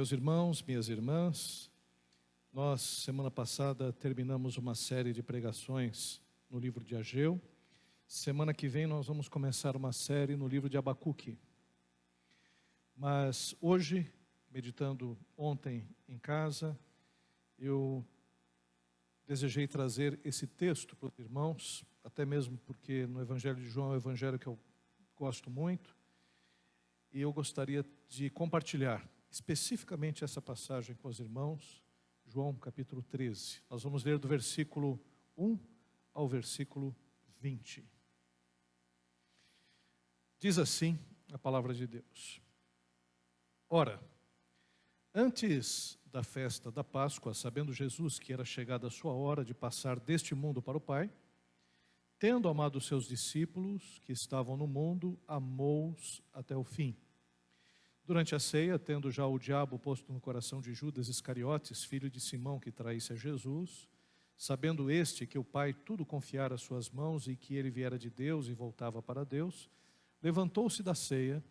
Meus irmãos, minhas irmãs, nós, semana passada, terminamos uma série de pregações no livro de Ageu. Semana que vem nós vamos começar uma série no livro de Abacuque. Mas hoje, meditando ontem em casa, eu desejei trazer esse texto para os irmãos, até mesmo porque no Evangelho de João é um evangelho que eu gosto muito, e eu gostaria de compartilhar especificamente essa passagem com os irmãos, João capítulo 13. Nós vamos ler do versículo 1 ao versículo 20. Diz assim a palavra de Deus: Ora, antes da festa da Páscoa, sabendo Jesus que era chegada a sua hora de passar deste mundo para o Pai, tendo amado os seus discípulos que estavam no mundo, amou-os até o fim. Durante a ceia, tendo já o diabo posto no coração de Judas Iscariotes, filho de Simão, que traísse a Jesus, sabendo este que o Pai tudo confiara às suas mãos e que ele viera de Deus e voltava para Deus, levantou-se da ceia,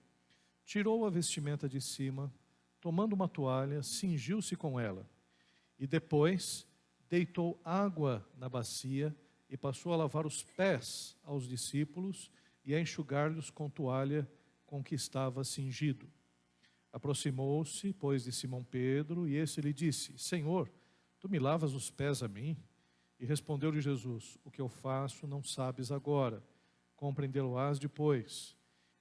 tirou a vestimenta de cima, tomando uma toalha, cingiu-se com ela, e depois deitou água na bacia e passou a lavar os pés aos discípulos e a enxugar-lhes com toalha com que estava cingido. Aproximou-se, pois, de Simão Pedro, e esse lhe disse: Senhor, tu me lavas os pés a mim? E respondeu-lhe Jesus: O que eu faço não sabes agora, compreendê-lo-ás depois.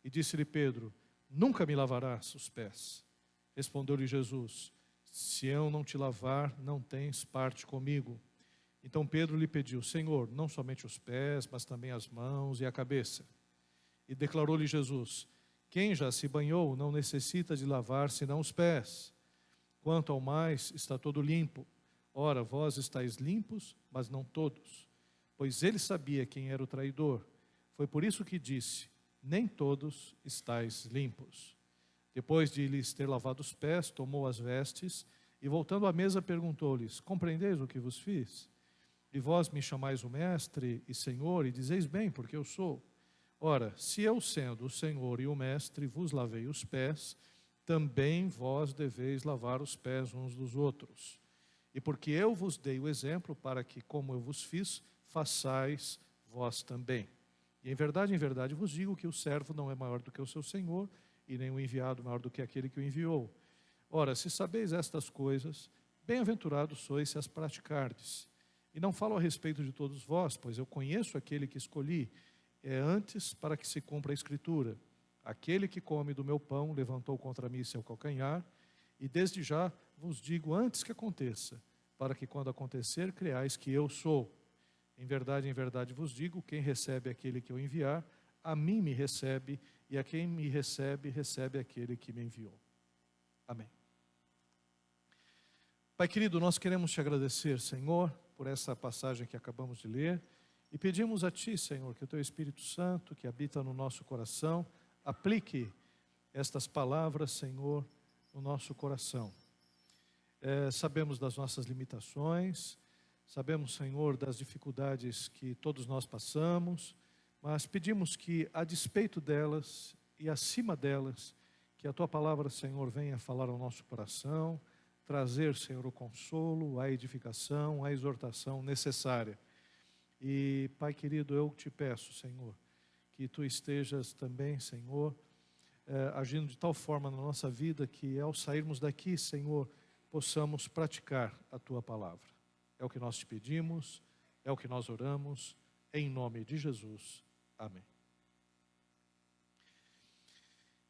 E disse-lhe Pedro: Nunca me lavarás os pés. Respondeu-lhe Jesus: Se eu não te lavar, não tens parte comigo. Então Pedro lhe pediu: Senhor, não somente os pés, mas também as mãos e a cabeça. E declarou-lhe Jesus: Quem já se banhou não necessita de lavar senão os pés. Quanto ao mais, está todo limpo. Ora, vós estáis limpos, mas não todos. Pois ele sabia quem era o traidor. Foi por isso que disse: Nem todos estáis limpos. Depois de lhes ter lavado os pés, tomou as vestes e, voltando à mesa, perguntou-lhes: Compreendeis o que vos fiz? E vós me chamais o mestre e senhor, e dizeis bem, porque eu sou. Ora, se eu, sendo o Senhor e o Mestre, vos lavei os pés, também vós deveis lavar os pés uns dos outros. E porque eu vos dei o exemplo, para que, como eu vos fiz, façais vós também. E em verdade vos digo que o servo não é maior do que o seu Senhor, e nem o enviado maior do que aquele que o enviou. Ora, se sabeis estas coisas, bem-aventurados sois se as praticardes. E não falo a respeito de todos vós, pois eu conheço aquele que escolhi, antes para que se cumpra a Escritura: aquele que come do meu pão levantou contra mim seu calcanhar, e desde já vos digo antes que aconteça, para que quando acontecer creais que eu sou. Em verdade vos digo: quem recebe aquele que eu enviar, a mim me recebe, e a quem me recebe, recebe aquele que me enviou. Amém. Pai querido, nós queremos te agradecer, Senhor, por essa passagem que acabamos de ler, e pedimos a Ti, Senhor, que o Teu Espírito Santo, que habita no nosso coração, aplique estas palavras, Senhor, no nosso coração. Sabemos das nossas limitações, sabemos, Senhor, das dificuldades que todos nós passamos, mas pedimos que, a despeito delas e acima delas, que a Tua palavra, Senhor, venha falar ao nosso coração, trazer, Senhor, o consolo, a edificação, a exortação necessária. E, Pai querido, eu te peço, Senhor, que Tu estejas também, Senhor, agindo de tal forma na nossa vida que, ao sairmos daqui, Senhor, possamos praticar a Tua palavra. É o que nós te pedimos, é o que nós oramos, em nome de Jesus. Amém.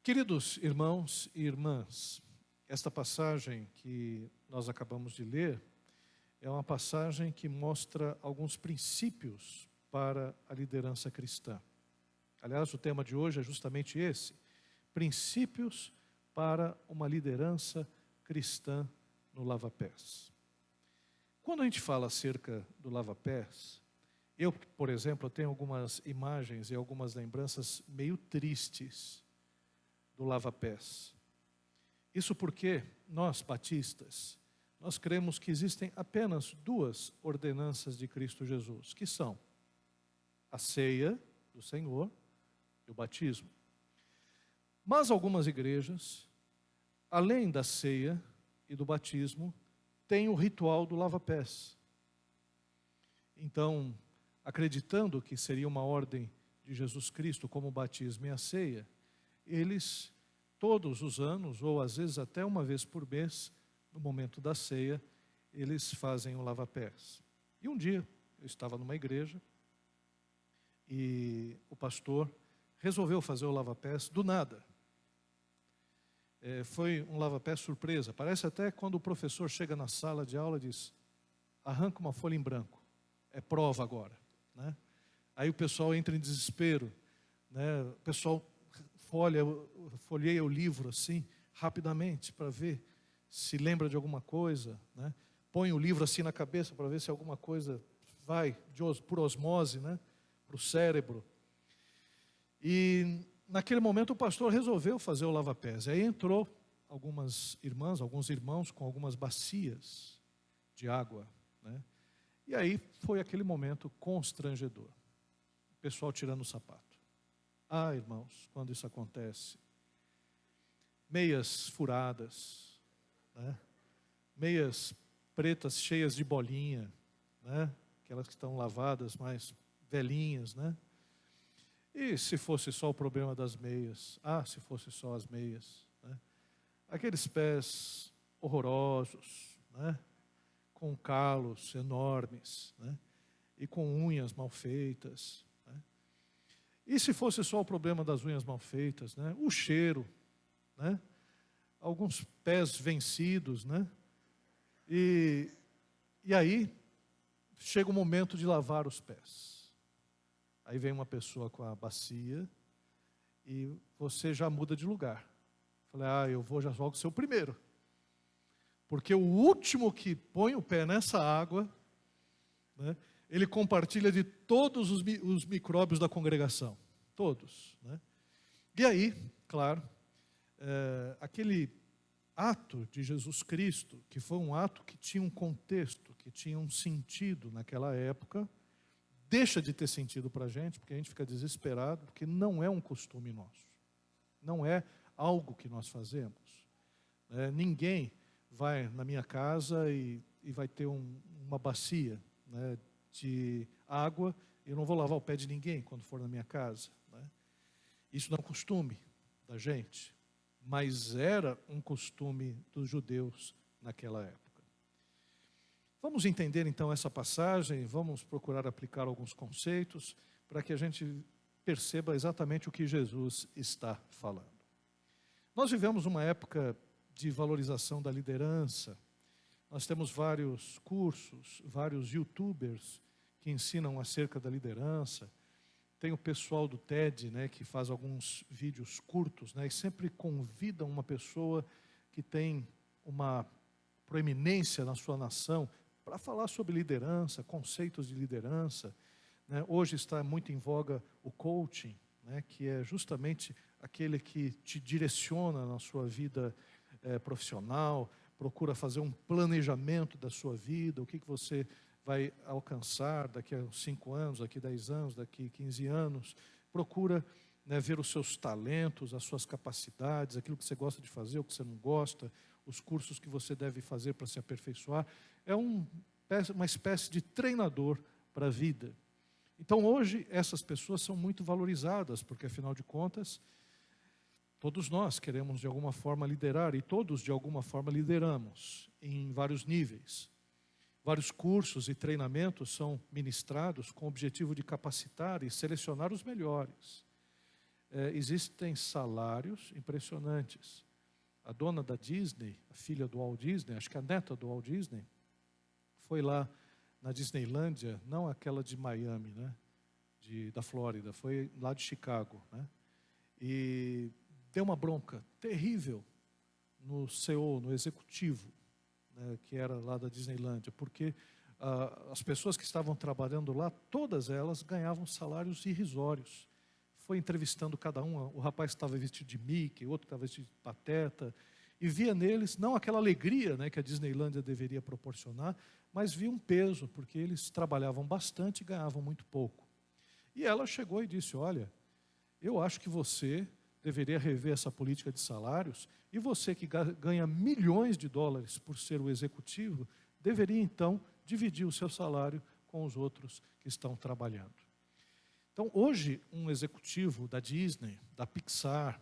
Queridos irmãos e irmãs, esta passagem que nós acabamos de ler é uma passagem que mostra alguns princípios para a liderança cristã. Aliás, o tema de hoje é justamente esse: princípios para uma liderança cristã no lava-pés. Quando a gente fala acerca do lava-pés, eu, por exemplo, tenho algumas imagens e algumas lembranças meio tristes do lava-pés. Isso porque nós, batistas, nós cremos que existem apenas duas ordenanças de Cristo Jesus, que são a ceia do Senhor e o batismo. Mas algumas igrejas, além da ceia, e do batismo tem o ritual do lava-pés. Então, acreditando que seria uma ordem de Jesus Cristo, como o batismo e a ceia, eles, todos os anos, ou às vezes até uma vez por mês, no momento da ceia, eles fazem o lava-pés. E um dia, eu estava numa igreja, e o pastor resolveu fazer o lava-pés do nada. Foi um lava-pés surpresa. Parece até quando o professor chega na sala de aula e diz: arranca uma folha em branco, é prova agora, né? Aí o pessoal entra em desespero, né? O pessoal folheia o livro assim, rapidamente, para ver se lembra de alguma coisa, né? Põe o livro assim na cabeça para ver se alguma coisa vai por osmose, né, para o cérebro. E naquele momento o pastor resolveu fazer o lava-pés. Aí entrou algumas irmãs, alguns irmãos com algumas bacias de água, né? E aí foi aquele momento constrangedor. O pessoal tirando o sapato. Ah, irmãos, quando isso acontece, meias furadas, né? Meias pretas cheias de bolinha, né? Aquelas que estão lavadas, mais velhinhas, né? E se fosse só o problema das meias? Ah, se fosse só as meias, né? Aqueles pés horrorosos, né? Com calos enormes, né? E com unhas mal feitas, né? E se fosse só o problema das unhas mal feitas, né? O cheiro, né? Alguns pés vencidos, né? E aí chega o momento de lavar os pés. Aí vem uma pessoa com a bacia e você já muda de lugar. Falei, eu vou já logo ser o primeiro. Porque o último que põe o pé nessa água, né, ele compartilha de todos os micróbios da congregação. Todos, né? E aí, claro, aquele ato de Jesus Cristo, que foi um ato que tinha um contexto, que tinha um sentido naquela época, deixa de ter sentido para a gente, porque a gente fica desesperado, porque não é um costume nosso. Não é algo que nós fazemos. Ninguém vai na minha casa e vai ter uma bacia, né, de água, e eu não vou lavar o pé de ninguém quando for na minha casa, né? Isso não é um costume da gente, mas era um costume dos judeus naquela época. Vamos entender então essa passagem, vamos procurar aplicar alguns conceitos para que a gente perceba exatamente o que Jesus está falando. Nós vivemos uma época de valorização da liderança. Nós temos vários cursos, vários youtubers que ensinam acerca da liderança. Tem o pessoal do TED, né, que faz alguns vídeos curtos, né, e sempre convidam uma pessoa que tem uma proeminência na sua nação para falar sobre liderança, conceitos de liderança, né? Hoje está muito em voga o coaching, né, que é justamente aquele que te direciona na sua vida profissional, procura fazer um planejamento da sua vida, o que você vai alcançar daqui a 5 anos, daqui a 10 anos, daqui a 15 anos. Procura, né, ver os seus talentos, as suas capacidades, aquilo que você gosta de fazer, o que você não gosta, os cursos que você deve fazer para se aperfeiçoar. É uma espécie de treinador para a vida. Então hoje essas pessoas são muito valorizadas, porque afinal de contas, todos nós queremos de alguma forma liderar, e todos de alguma forma lideramos, em vários níveis. Vários cursos e treinamentos são ministrados com o objetivo de capacitar e selecionar os melhores. Existem salários impressionantes. A dona da Disney, a filha do Walt Disney, acho que a neta do Walt Disney, foi lá na Disneylândia, não aquela de Miami, né, da Flórida, foi lá de Chicago, né, e deu uma bronca terrível no CEO, no executivo, né, que era lá da Disneylândia, porque as pessoas que estavam trabalhando lá, todas elas ganhavam salários irrisórios. Foi entrevistando cada um, o rapaz estava vestido de Mickey, o outro estava vestido de Pateta, e via neles, não aquela alegria, né, que a Disneylândia deveria proporcionar, mas via um peso, porque eles trabalhavam bastante e ganhavam muito pouco. E ela chegou e disse, olha, eu acho que você deveria rever essa política de salários, e você que ganha milhões de dólares por ser o executivo, deveria então dividir o seu salário com os outros que estão trabalhando. Então, hoje, um executivo da Disney, da Pixar,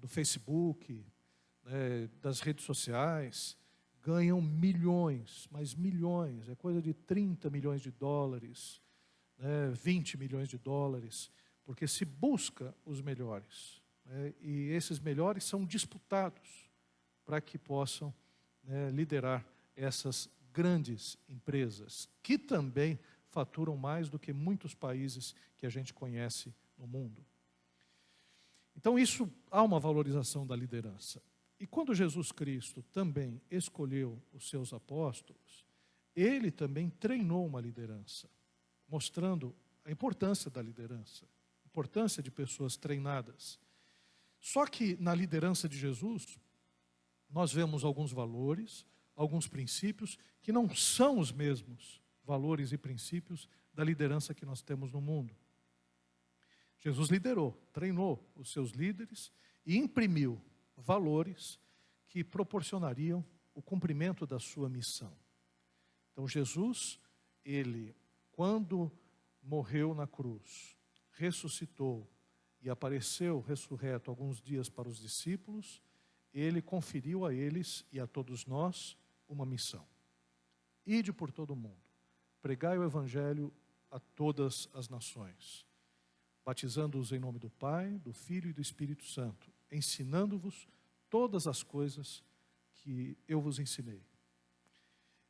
do Facebook, das redes sociais, ganham milhões, mas milhões, é coisa de 30 milhões de dólares, 20 milhões de dólares, porque se busca os melhores, e esses melhores são disputados para que possam liderar essas grandes empresas, que também faturam mais do que muitos países que a gente conhece no mundo. Então, isso há uma valorização da liderança. E quando Jesus Cristo também escolheu os seus apóstolos, ele também treinou uma liderança, mostrando a importância da liderança, a importância de pessoas treinadas. Só que na liderança de Jesus, nós vemos alguns valores, alguns princípios que não são os mesmos valores e princípios da liderança que nós temos no mundo. Jesus liderou, treinou os seus líderes e imprimiu valores que proporcionariam o cumprimento da sua missão. Então Jesus, ele, quando morreu na cruz, ressuscitou e apareceu ressurreto alguns dias para os discípulos, ele conferiu a eles e a todos nós uma missão. Ide por todo o mundo, pregai o evangelho a todas as nações, batizando-os em nome do Pai, do Filho e do Espírito Santo, ensinando-vos todas as coisas que eu vos ensinei.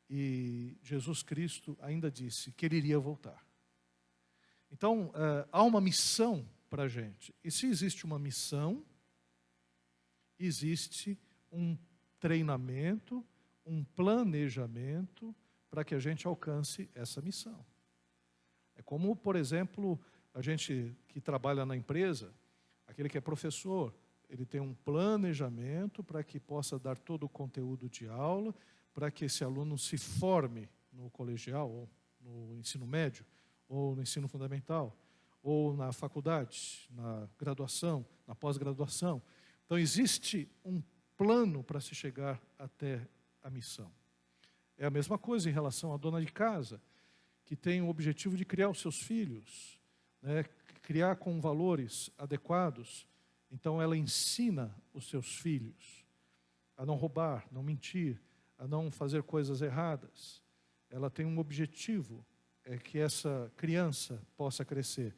E Jesus Cristo ainda disse que ele iria voltar. Então, há uma missão para a gente. E se existe uma missão, existe um treinamento, um planejamento para que a gente alcance essa missão. É como, por exemplo, a gente que trabalha na empresa, aquele que é professor, ele tem um planejamento para que possa dar todo o conteúdo de aula, para que esse aluno se forme no colegial, ou no ensino médio, ou no ensino fundamental, ou na faculdade, na graduação, na pós-graduação. Então, existe um plano para se chegar até a missão. É a mesma coisa em relação à dona de casa, que tem o objetivo de criar os seus filhos, criar com valores adequados. Então, ela ensina os seus filhos a não roubar, não mentir, a não fazer coisas erradas. Ela tem um objetivo, que essa criança possa crescer.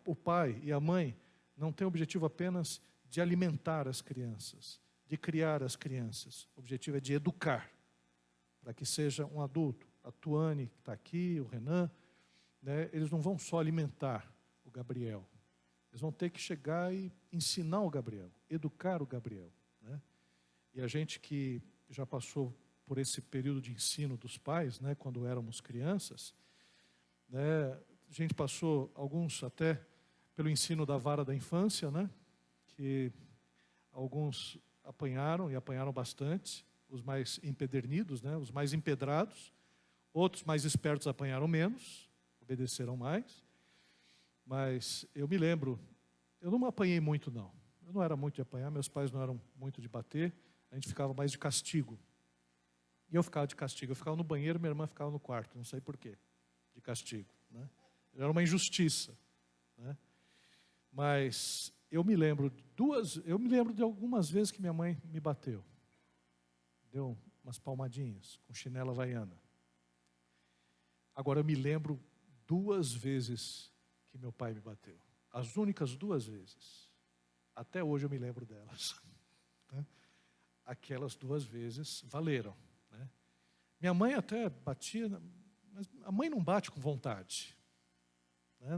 O pai e a mãe não têm o objetivo apenas de alimentar as crianças, de criar as crianças. O objetivo é de educar, para que seja um adulto. A Tuane, que está aqui, o Renan, eles não vão só alimentar o Gabriel. Eles vão ter que chegar e ensinar o Gabriel, educar o Gabriel. E a gente que já passou por esse período de ensino dos pais, quando éramos crianças, a gente passou alguns até pelo ensino da vara da infância, que alguns apanharam, e apanharam bastante, os mais empedernidos, os mais empedrados. Outros mais espertos apanharam menos, obedeceram mais. Mas eu me lembro, eu não apanhei muito não. Eu não era muito de apanhar, meus pais não eram muito de bater, a gente ficava mais de castigo. E eu ficava de castigo, eu ficava no banheiro, minha irmã ficava no quarto, não sei porquê, de castigo. Era uma injustiça. Mas eu me lembro de algumas vezes que minha mãe me bateu. Deu umas palmadinhas com chinela havaiana. Agora eu me lembro 2 vezes que meu pai me bateu. As únicas 2 vezes. Até hoje eu me lembro delas. Aquelas 2 vezes valeram. Minha mãe até batia, mas a mãe não bate com vontade.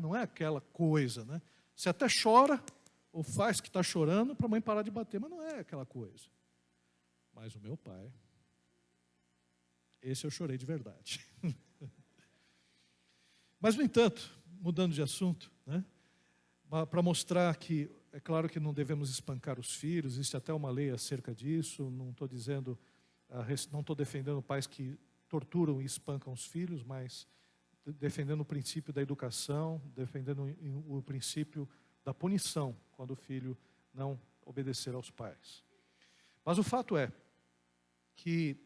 Não é aquela coisa. Você até chora, ou faz que está chorando para a mãe parar de bater, mas não é aquela coisa. Mas o meu pai, esse eu chorei de verdade. Mas, no entanto, mudando de assunto, para mostrar que, é claro que não devemos espancar os filhos, existe até uma lei acerca disso, não estou defendendo pais que torturam e espancam os filhos, mas defendendo o princípio da educação, defendendo o princípio da punição quando o filho não obedecer aos pais. Mas o fato é que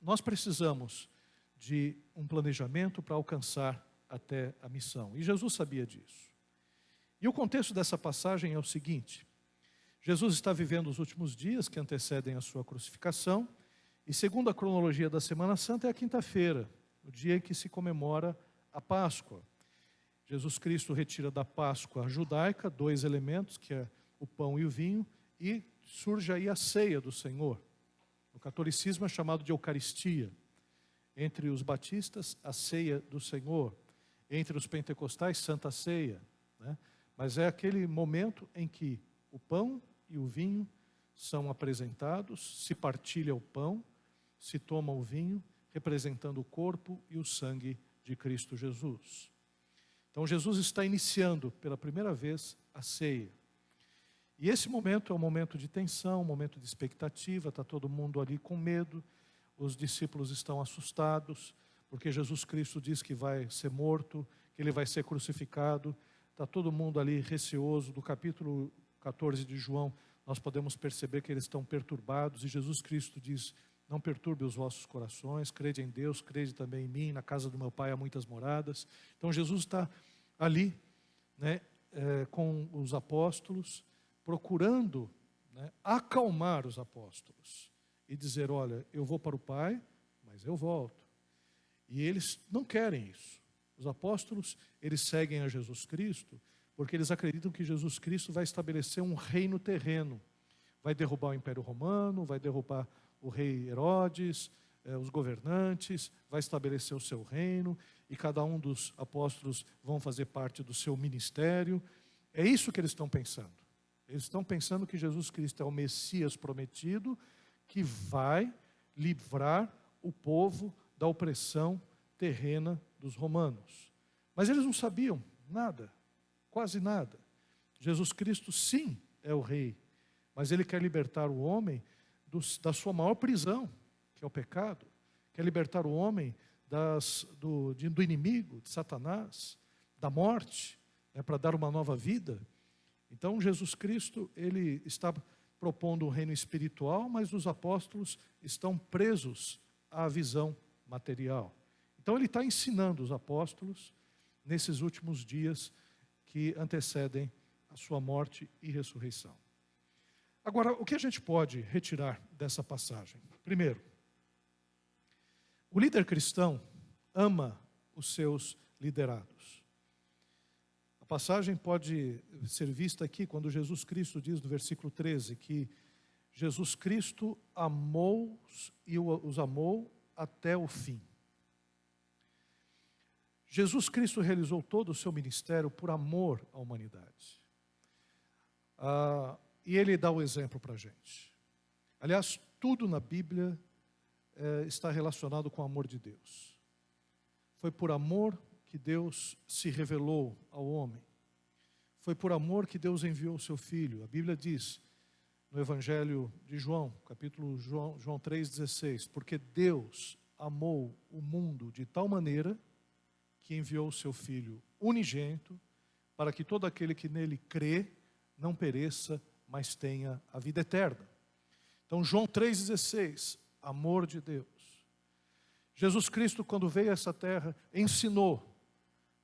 nós precisamos de um planejamento para alcançar até a missão. E Jesus sabia disso. E o contexto dessa passagem é o seguinte: Jesus está vivendo os últimos dias que antecedem a sua crucificação, e segundo a cronologia da Semana Santa é a quinta-feira, o dia em que se comemora a Páscoa. Jesus Cristo retira da Páscoa judaica 2 elementos, que é o pão e o vinho, e surge aí a ceia do Senhor. No catolicismo é chamado de Eucaristia. Entre os batistas, a ceia do Senhor. Entre os pentecostais, Santa Ceia, né? Mas é aquele momento em que o pão e o vinho são apresentados, se partilha o pão, se toma o vinho, representando o corpo e o sangue de Cristo Jesus. Então Jesus está iniciando pela primeira vez a ceia. E esse momento é um momento de tensão, um momento de expectativa, está todo mundo ali com medo, os discípulos estão assustados, porque Jesus Cristo diz que vai ser morto, que ele vai ser crucificado, está todo mundo ali receoso. Do capítulo 14 de João, nós podemos perceber que eles estão perturbados, e Jesus Cristo diz: não perturbe os vossos corações, crede em Deus, crede também em mim, na casa do meu Pai há muitas moradas. Então Jesus está ali, né, com os apóstolos, procurando, né, acalmar os apóstolos e dizer: olha, eu vou para o Pai, mas eu volto. E eles não querem isso. Os apóstolos, eles seguem a Jesus Cristo porque eles acreditam que Jesus Cristo vai estabelecer um reino terreno. Vai derrubar o Império Romano, vai derrubar o rei Herodes, os governantes, vai estabelecer o seu reino, e cada um dos apóstolos vão fazer parte do seu ministério. É isso que eles estão pensando. Eles estão pensando que Jesus Cristo é o Messias prometido, que vai livrar o povo da opressão terrena dos romanos. Mas eles não sabiam nada, quase nada. Jesus Cristo sim é o rei, mas ele quer libertar o homem da sua maior prisão, que é o pecado. Quer libertar o homem do inimigo, de Satanás, da morte, para dar uma nova vida. Então Jesus Cristo, ele está propondo um reino espiritual, mas os apóstolos estão presos à visão material. Então ele está ensinando os apóstolos nesses últimos dias que antecedem a sua morte e ressurreição. Agora, o que a gente pode retirar dessa passagem? Primeiro, o líder cristão ama os seus liderados. A passagem pode ser vista aqui quando Jesus Cristo diz no versículo 13 que Jesus Cristo amou-os e os amou até o fim. Jesus Cristo realizou todo o seu ministério por amor à humanidade. E ele dá o exemplo para a gente. Aliás, tudo na Bíblia está relacionado com o amor de Deus. Foi por amor que Deus se revelou ao homem. Foi por amor que Deus enviou o seu Filho. A Bíblia diz no Evangelho de João, capítulo João 3,16, porque Deus amou o mundo de tal maneira que enviou o seu Filho unigênito, para que todo aquele que nele crê não pereça, mas tenha a vida eterna. Então João 3,16, amor de Deus. Jesus Cristo, quando veio a essa terra, ensinou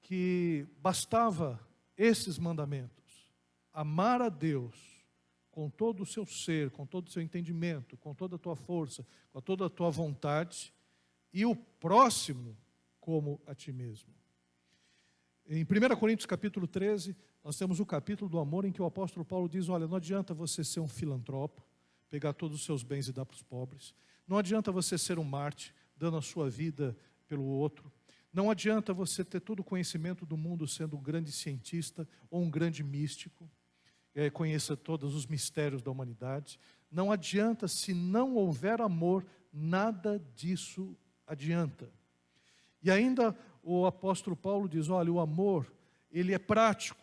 que bastava esses mandamentos: amar a Deus com todo o seu ser, com todo o seu entendimento, com toda a tua força, com toda a tua vontade, e o próximo como a ti mesmo. Em 1 Coríntios capítulo 13, nós temos o capítulo do amor em que o apóstolo Paulo diz: olha, não adianta você ser um filantropo, pegar todos os seus bens e dar para os pobres. Não adianta você ser um mártir, dando a sua vida pelo outro. Não adianta você ter todo o conhecimento do mundo sendo um grande cientista ou um grande místico, conheça todos os mistérios da humanidade. Não adianta, se não houver amor, nada disso adianta. E ainda o apóstolo Paulo diz: olha, o amor, ele é prático.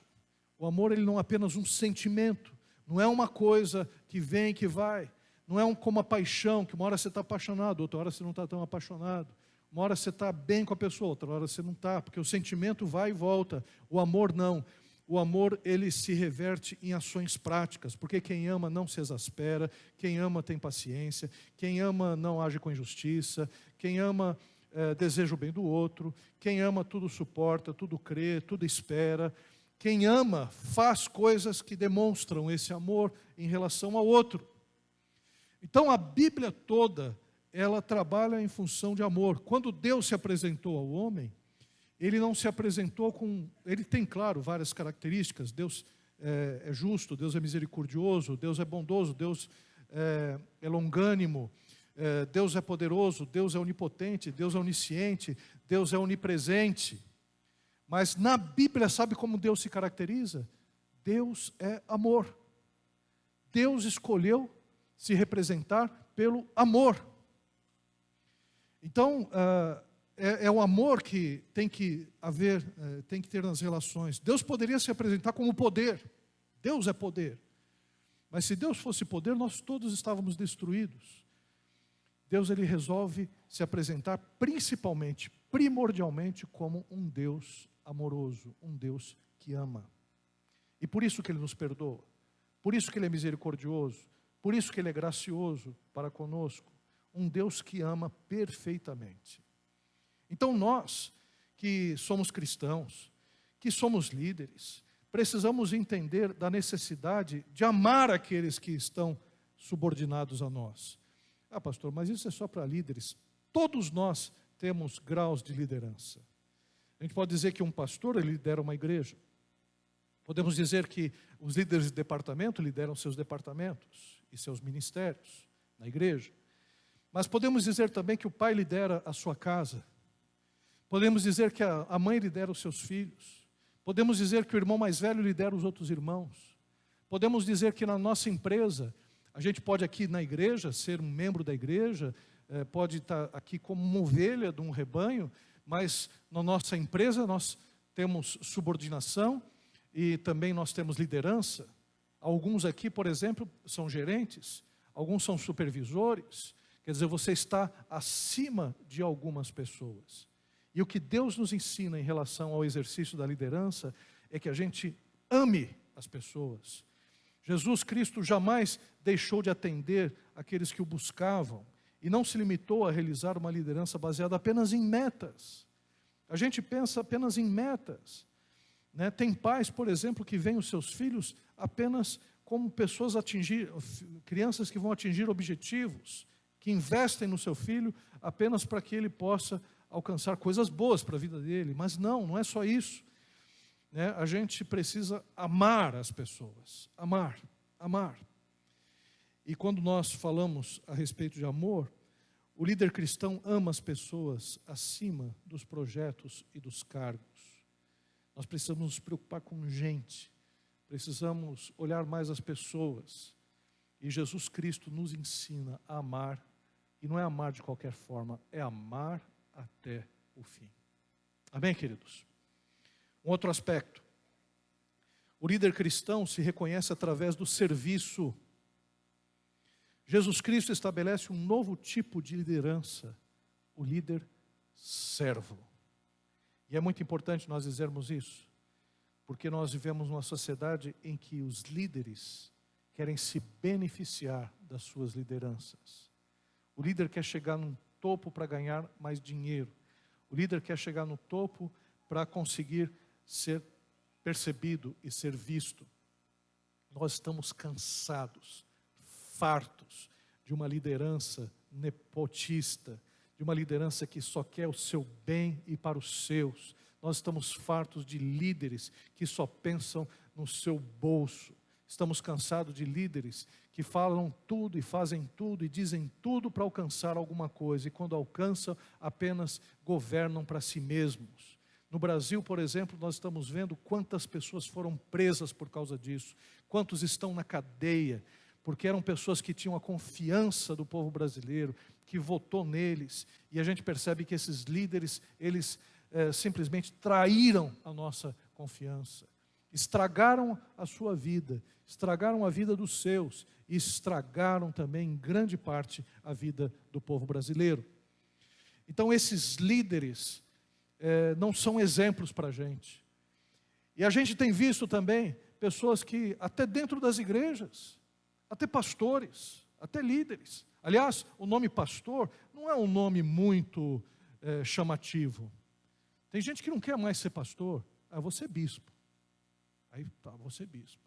O amor, ele não é apenas um sentimento, não é uma coisa que vem e que vai. Não é como a paixão, que uma hora você está apaixonado, outra hora você não está tão apaixonado. Uma hora você está bem com a pessoa, outra hora você não está, porque o sentimento vai e volta. O amor não. o amor ele se reverte em ações práticas, porque quem ama não se exaspera, quem ama tem paciência, quem ama não age com injustiça, quem ama deseja o bem do outro, quem ama tudo suporta, tudo crê, tudo espera, quem ama faz coisas que demonstram esse amor em relação ao outro. Então a Bíblia toda, ela trabalha em função de amor. Quando Deus se apresentou ao homem, ele não se apresentou com... Ele tem, claro, várias características. Deus é justo, Deus é misericordioso, Deus é bondoso, Deus é longânimo, Deus é poderoso, Deus é onipotente, Deus é onisciente, Deus é onipresente. Mas na Bíblia, sabe como Deus se caracteriza? Deus é amor. Deus escolheu se representar pelo amor. Então, é o amor que tem que haver, tem que ter nas relações. Deus poderia se apresentar como poder. Deus é poder. Mas se Deus fosse poder, nós todos estávamos destruídos. Deus ele resolve se apresentar principalmente, primordialmente, como um Deus amoroso, um Deus que ama. E por isso que Ele nos perdoa, por isso que Ele é misericordioso, por isso que Ele é gracioso para conosco, um Deus que ama perfeitamente. Então nós, que somos cristãos, que somos líderes, precisamos entender da necessidade de amar aqueles que estão subordinados a nós. Ah, pastor, mas isso é só para líderes. Todos nós temos graus de liderança. A gente pode dizer que um pastor ele lidera uma igreja. Podemos dizer que os líderes de departamento lideram seus departamentos e seus ministérios na igreja. Mas podemos dizer também que o pai lidera a sua casa. Podemos dizer que a mãe lidera os seus filhos. Podemos dizer que o irmão mais velho lidera os outros irmãos. Podemos dizer que na nossa empresa, a gente pode aqui na igreja ser um membro da igreja, pode estar aqui como uma ovelha de um rebanho, mas na nossa empresa nós temos subordinação e também nós temos liderança. Alguns aqui, por exemplo, são gerentes, alguns são supervisores. Quer dizer, você está acima de algumas pessoas. E o que Deus nos ensina em relação ao exercício da liderança é que a gente ame as pessoas. Jesus Cristo jamais deixou de atender aqueles que o buscavam e não se limitou a realizar uma liderança baseada apenas em metas. A gente pensa apenas em metas, né? Tem pais, por exemplo, que veem os seus filhos apenas como pessoas crianças que vão atingir objetivos, que investem no seu filho apenas para que ele possa alcançar coisas boas para a vida dele. Mas não é só isso, né? A gente precisa amar as pessoas, amar. E quando nós falamos a respeito de amor, o líder cristão ama as pessoas acima dos projetos e dos cargos. Nós precisamos nos preocupar com gente, precisamos olhar mais as pessoas. E Jesus Cristo nos ensina a amar, e não é amar de qualquer forma, é amar até o fim. Amém, queridos? Um outro aspecto. O líder cristão se reconhece através do serviço. Jesus Cristo estabelece um novo tipo de liderança, o líder servo. E é muito importante nós dizermos isso, porque nós vivemos numa sociedade em que os líderes querem se beneficiar das suas lideranças. O líder quer chegar no topo para ganhar mais dinheiro. O líder quer chegar no topo para conseguir ser percebido e ser visto. Nós estamos cansados, fartos de uma liderança nepotista, de uma liderança que só quer o seu bem e para os seus. Nós estamos fartos de líderes que só pensam no seu bolso. Estamos cansados de líderes que falam tudo e fazem tudo e dizem tudo para alcançar alguma coisa, e quando alcançam, apenas governam para si mesmos. No Brasil, por exemplo, nós estamos vendo quantas pessoas foram presas por causa disso, quantos estão na cadeia, porque eram pessoas que tinham a confiança do povo brasileiro, que votou neles, e a gente percebe que esses líderes, eles simplesmente traíram a nossa confiança, estragaram a sua vida, estragaram a vida dos seus, e estragaram também, em grande parte, a vida do povo brasileiro. Então esses líderes não são exemplos para a gente. E a gente tem visto também pessoas que, até dentro das igrejas, até pastores, até líderes. Aliás, o nome pastor não é um nome muito chamativo. Tem gente que não quer mais ser pastor. Ah, você é bispo. Aí tá, você é bispo.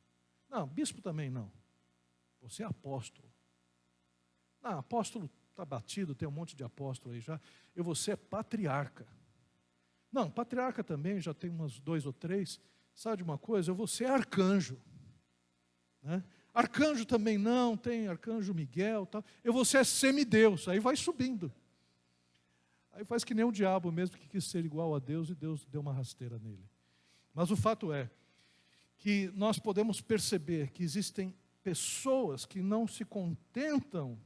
Não, bispo também não. Você é apóstolo. Não, apóstolo está batido, tem um monte de apóstolo aí já. E você é patriarca. Não, patriarca também, já tem umas 2 ou 3. Sabe de uma coisa? Eu vou ser arcanjo. Né? Arcanjo também não, tem arcanjo Miguel, tal. Eu vou ser semideus, aí vai subindo. Aí faz que nem o diabo mesmo, que quis ser igual a Deus e Deus deu uma rasteira nele. Mas o fato é que nós podemos perceber que existem pessoas que não se contentam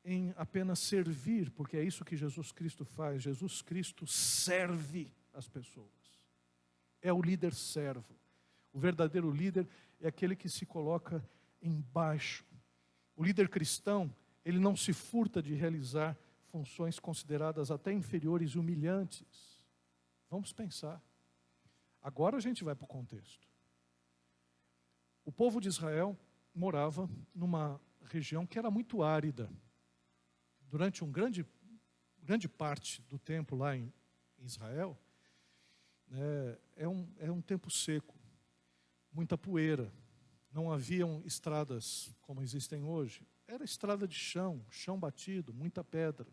em apenas servir, porque é isso que Jesus Cristo faz. Jesus Cristo serve as pessoas. É o líder servo. O verdadeiro líder é aquele que se coloca embaixo. O líder cristão, ele não se furta de realizar funções consideradas até inferiores e humilhantes. Vamos pensar. Agora a gente vai para o contexto. O povo de Israel morava numa região que era muito árida. Durante grande parte do tempo lá em Israel, é um tempo seco, muita poeira. Não haviam estradas como existem hoje. Era estrada de chão batido, muita pedra.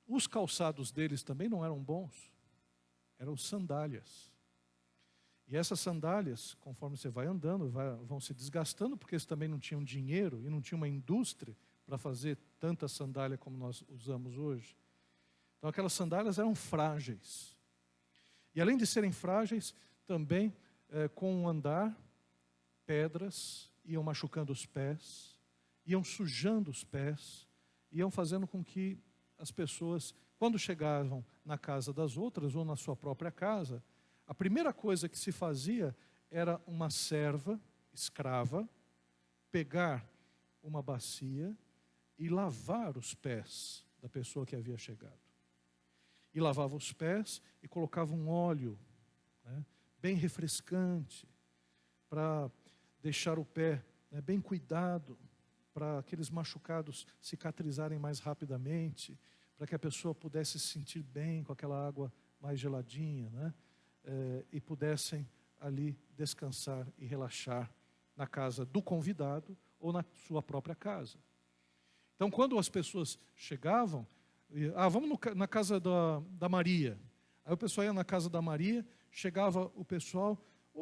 Os calçados deles também não eram bons, eram sandálias. E essas sandálias, conforme você vai andando, vão se desgastando, porque eles também não tinham dinheiro e não tinham uma indústria para fazer tanta sandália como nós usamos hoje. Então aquelas sandálias eram frágeis. E além de serem frágeis, também com o andar, pedras iam machucando os pés, iam sujando os pés, iam fazendo com que as pessoas, quando chegavam na casa das outras ou na sua própria casa, a primeira coisa que se fazia era uma serva escrava pegar uma bacia e lavar os pés da pessoa que havia chegado. E lavava os pés e colocava um óleo, né, bem refrescante, para deixar o pé, né, bem cuidado, para aqueles machucados cicatrizarem mais rapidamente, para que a pessoa pudesse se sentir bem com aquela água mais geladinha, né, e pudessem ali descansar e relaxar na casa do convidado ou na sua própria casa. Então, quando as pessoas chegavam, vamos na casa da Maria. Aí o pessoal ia na casa da Maria, chegava o pessoal,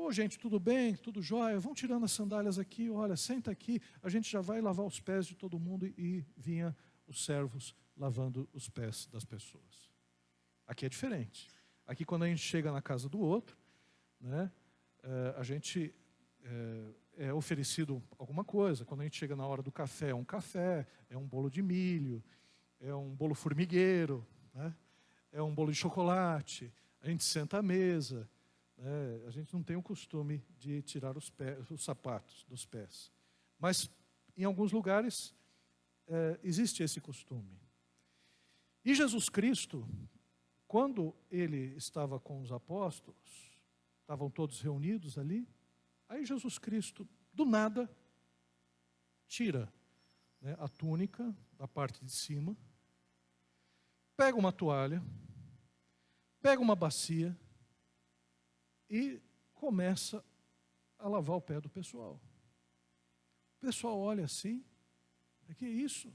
gente, tudo bem, tudo jóia, vão tirando as sandálias aqui, olha, senta aqui, a gente já vai lavar os pés de todo mundo, e vinha os servos lavando os pés das pessoas. Aqui é diferente. Aqui, quando a gente chega na casa do outro, né, a gente é oferecido alguma coisa. Quando a gente chega na hora do café, é um bolo de milho, é um bolo formigueiro, né, é um bolo de chocolate, a gente senta à mesa, né, a gente não tem o costume de tirar os sapatos dos pés. Mas, em alguns lugares, existe esse costume. E Jesus Cristo, quando ele estava com os apóstolos, estavam todos reunidos ali, aí Jesus Cristo, do nada, tira, né, a túnica da parte de cima, pega uma toalha, pega uma bacia e começa a lavar o pé do pessoal. O pessoal olha assim, que é isso?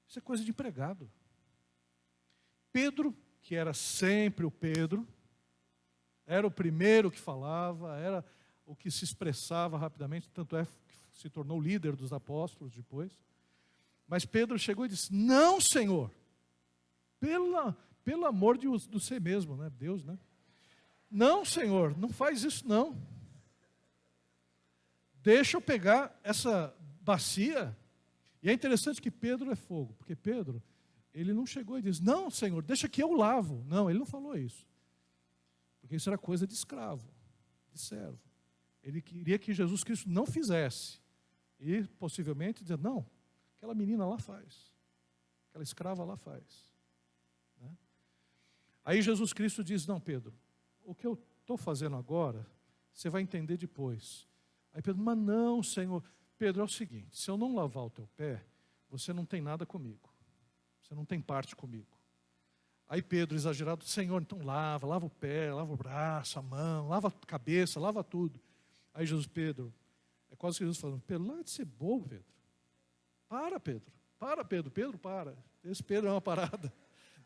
Isso é coisa de empregado. Pedro, que era sempre o Pedro, era o primeiro que falava, era o que se expressava rapidamente, tanto é que se tornou líder dos apóstolos depois. Mas Pedro chegou e disse: não, Senhor, pelo amor de você mesmo, né? Deus, né? Não, Senhor, não faz isso não. Deixa eu pegar essa bacia. E é interessante que Pedro é fogo, porque Pedro, ele não chegou e disse: não, Senhor, deixa que eu lavo. Não, ele não falou isso. Porque isso era coisa de escravo, de servo. Ele queria que Jesus Cristo não fizesse. E possivelmente dizer: não, aquela menina lá faz. Aquela escrava lá faz. Né? Aí Jesus Cristo diz: não, Pedro, o que eu estou fazendo agora, você vai entender depois. Aí Pedro, mas não, Senhor. Pedro, é o seguinte, se eu não lavar o teu pé, você não tem nada comigo. Você não tem parte comigo. Aí Pedro, exagerado, Senhor, então lava o pé, lava o braço, a mão, lava a cabeça, lava tudo. Aí Jesus, Pedro, é quase que Jesus falando, Pedro, larga de ser bobo, Pedro. Para, Pedro. Para, Pedro. Pedro, para. Esse Pedro é uma parada.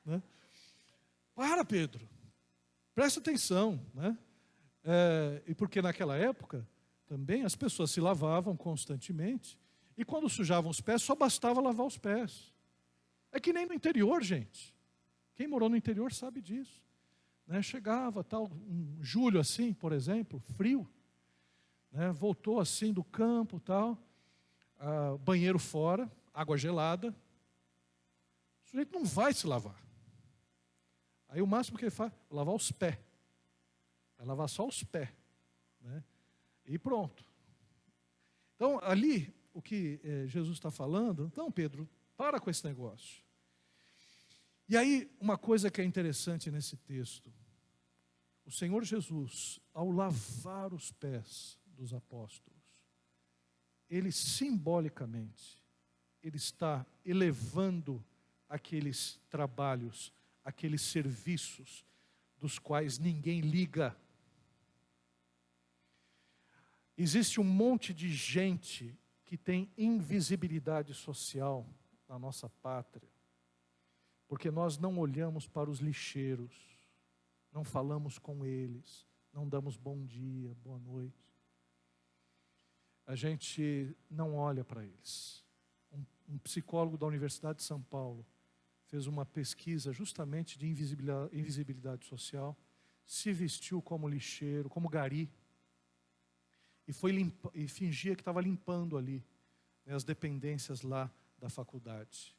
Né? Para, Pedro. Presta atenção. Né? E porque naquela época, também as pessoas se lavavam constantemente. E quando sujavam os pés, só bastava lavar os pés. É que nem no interior, gente. Quem morou no interior sabe disso. Né? Chegava, tal, um julho assim, por exemplo, frio. Né? Voltou assim do campo, tal, banheiro fora, água gelada. O sujeito não vai se lavar. Aí o máximo que ele faz é lavar os pés. Vai lavar só os pés. Né? E pronto. Então, ali, o que Jesus está falando, então, Pedro, para com esse negócio. E aí, uma coisa que é interessante nesse texto, o Senhor Jesus, ao lavar os pés dos apóstolos, ele simbolicamente, ele está elevando aqueles trabalhos, aqueles serviços dos quais ninguém liga. Existe um monte de gente que tem invisibilidade social na nossa pátria, porque nós não olhamos para os lixeiros, não falamos com eles, não damos bom dia, boa noite. A gente não olha para eles. Um psicólogo da Universidade de São Paulo fez uma pesquisa justamente de invisibilidade social, se vestiu como lixeiro, como gari, e fingia que estava limpando ali, né, as dependências lá da faculdade.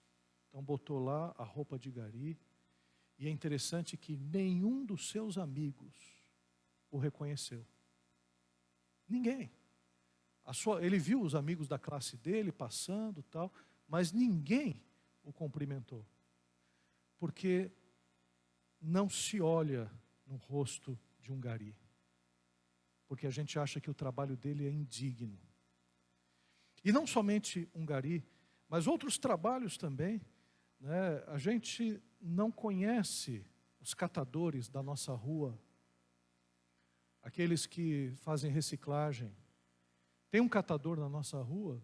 Então botou lá a roupa de gari, e é interessante que nenhum dos seus amigos o reconheceu. Ninguém. Ele viu os amigos da classe dele passando, tal, mas ninguém o cumprimentou. Porque não se olha no rosto de um gari. Porque a gente acha que o trabalho dele é indigno. E não somente um gari, mas outros trabalhos também. Né? A gente não conhece os catadores da nossa rua, aqueles que fazem reciclagem. Tem um catador na nossa rua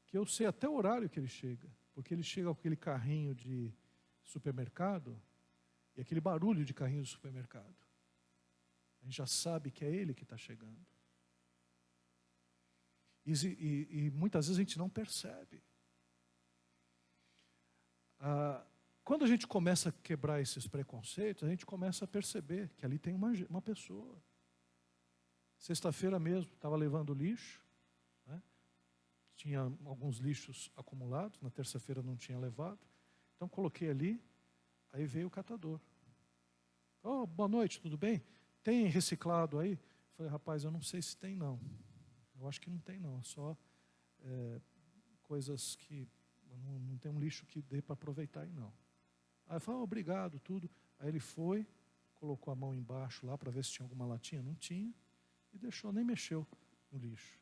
que eu sei até o horário que ele chega, porque ele chega com aquele carrinho de supermercado e aquele barulho de carrinho de supermercado. A gente já sabe que é ele que está chegando. E muitas vezes a gente não percebe. Quando a gente começa a quebrar esses preconceitos, a gente começa a perceber que ali tem uma pessoa. Sexta-feira mesmo, estava levando lixo, né? Tinha alguns lixos acumulados, na terça-feira não tinha levado, então coloquei ali, aí veio o catador. Oh, boa noite, tudo bem? Tem reciclado aí? Falei, rapaz, eu não sei se tem não. Eu acho que não tem não, é só coisas que não tem um lixo que dê para aproveitar aí não. Aí eu falei, obrigado, tudo. Aí ele foi, colocou a mão embaixo lá para ver se tinha alguma latinha, não tinha, e deixou, nem mexeu no lixo.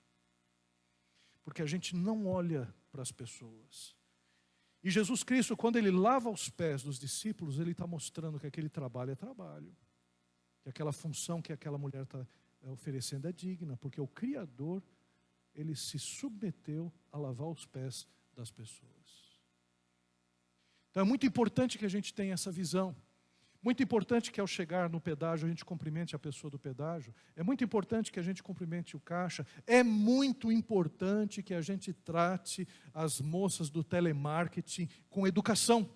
Porque a gente não olha para as pessoas. E Jesus Cristo, quando ele lava os pés dos discípulos, ele está mostrando que aquele trabalho é trabalho. Que aquela função que aquela mulher está oferecendo é digna, porque o Criador, ele se submeteu a lavar os pés das pessoas. Então é muito importante que a gente tenha essa visão. Muito importante que ao chegar no pedágio a gente cumprimente a pessoa do pedágio. É muito importante que a gente cumprimente o caixa. É muito importante que a gente trate as moças do telemarketing com educação.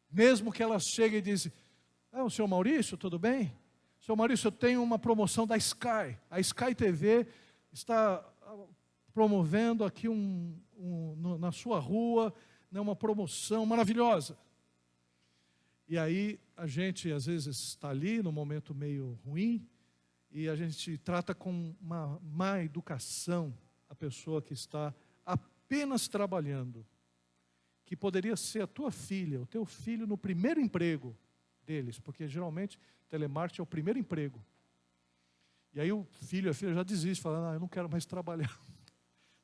Mesmo que elas cheguem e dizem, o senhor Maurício, tudo bem? Senhor Maurício, eu tenho uma promoção da Sky. A Sky TV está promovendo aqui na sua rua, né, uma promoção maravilhosa. E aí a gente às vezes está ali num momento meio ruim e a gente trata com uma má educação a pessoa que está apenas trabalhando, que poderia ser a tua filha, o teu filho no primeiro emprego, deles, porque geralmente telemarketing é o primeiro emprego. E aí o filho, a filha já desiste, falando, eu não quero mais trabalhar.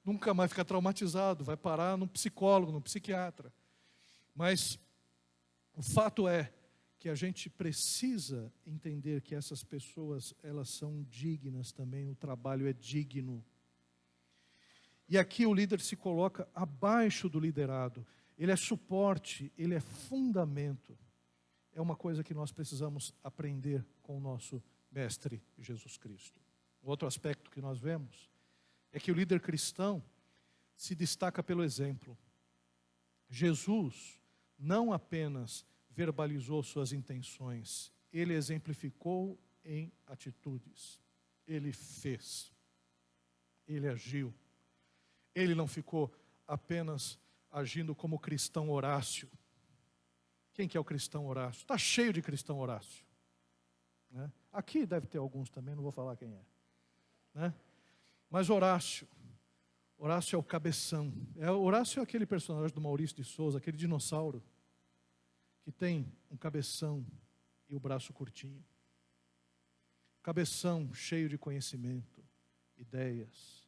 Nunca mais ficar traumatizado, vai parar num psicólogo, num psiquiatra. Mas o fato é que a gente precisa entender que essas pessoas, elas são dignas também, o trabalho é digno. E aqui o líder se coloca abaixo do liderado. Ele é suporte, ele é fundamento. É uma coisa que nós precisamos aprender com o nosso Mestre Jesus Cristo. Outro aspecto que nós vemos é que o líder cristão se destaca pelo exemplo. Jesus não apenas verbalizou suas intenções, ele exemplificou em atitudes. Ele fez, ele agiu. Ele não ficou apenas agindo como cristão Horácio. Quem que é o cristão Horácio? Está cheio de cristão Horácio, né? Aqui deve ter alguns também, não vou falar quem é, né? Mas Horácio é o cabeção. Horácio é aquele personagem do Maurício de Souza, aquele dinossauro que tem um cabeção e o braço curtinho. Cabeção cheio de conhecimento, ideias,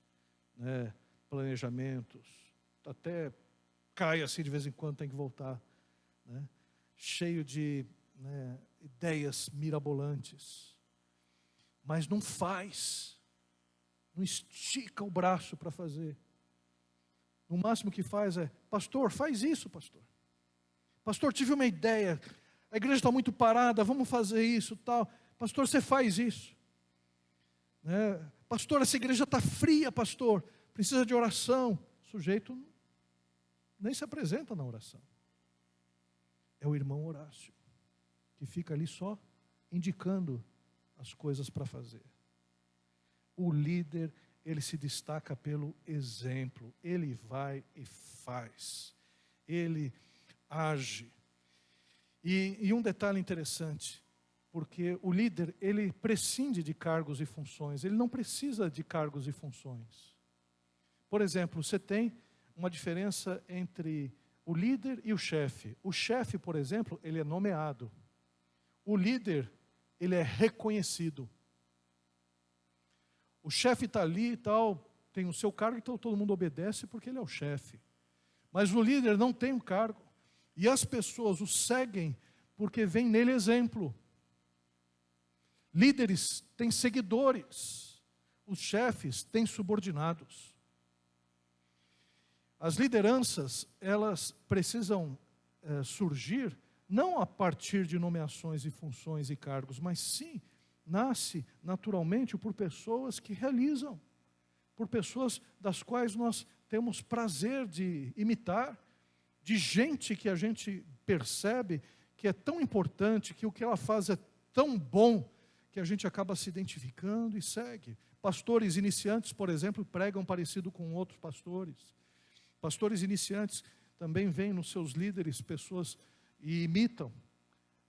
né, planejamentos, até cai assim de vez em quando, tem que voltar, né? Cheio de, né, ideias mirabolantes, mas não faz, não estica o braço para fazer. No máximo que faz é, pastor, faz isso, pastor. Pastor, tive uma ideia, a igreja está muito parada, vamos fazer isso, tal. Pastor, você faz isso, né? Pastor, essa igreja está fria, pastor, precisa de oração. O sujeito nem se apresenta na oração. É o irmão Horácio, que fica ali só indicando as coisas para fazer. O líder, ele se destaca pelo exemplo. Ele vai e faz. Ele age. E um detalhe interessante, porque o líder, ele prescinde de cargos e funções. Ele não precisa de cargos e funções. Por exemplo, você tem uma diferença entre o líder e o chefe. O chefe, por exemplo, ele é nomeado. O líder, ele é reconhecido. O chefe está ali e tal, tem o seu cargo, então todo mundo obedece porque ele é o chefe. Mas o líder não tem um cargo. E as pessoas o seguem porque vem nele exemplo. Líderes têm seguidores. Os chefes têm subordinados. As lideranças, elas precisam surgir não a partir de nomeações e funções e cargos, mas sim, nasce naturalmente por pessoas que realizam, por pessoas das quais nós temos prazer de imitar, de gente que a gente percebe que é tão importante, que o que ela faz é tão bom, que a gente acaba se identificando e segue. Pastores iniciantes, por exemplo, pregam parecido com outros pastores. Pastores iniciantes também veem nos seus líderes pessoas e imitam,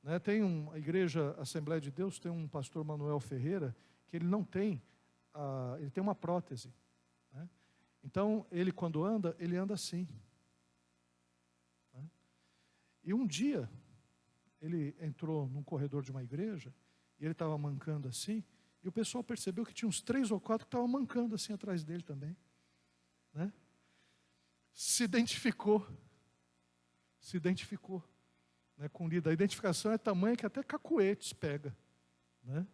né? Tem a igreja Assembleia de Deus, tem um pastor Manuel Ferreira, que ele não tem, ele tem uma prótese, né? Então, ele quando anda, ele anda assim, né? E um dia, ele entrou num corredor de uma igreja, e ele estava mancando assim, e o pessoal percebeu que tinha uns 3 ou 4 que estavam mancando assim atrás dele também, né? Se identificou, né, com o líder. A identificação é tamanha que até cacuetes pega, né?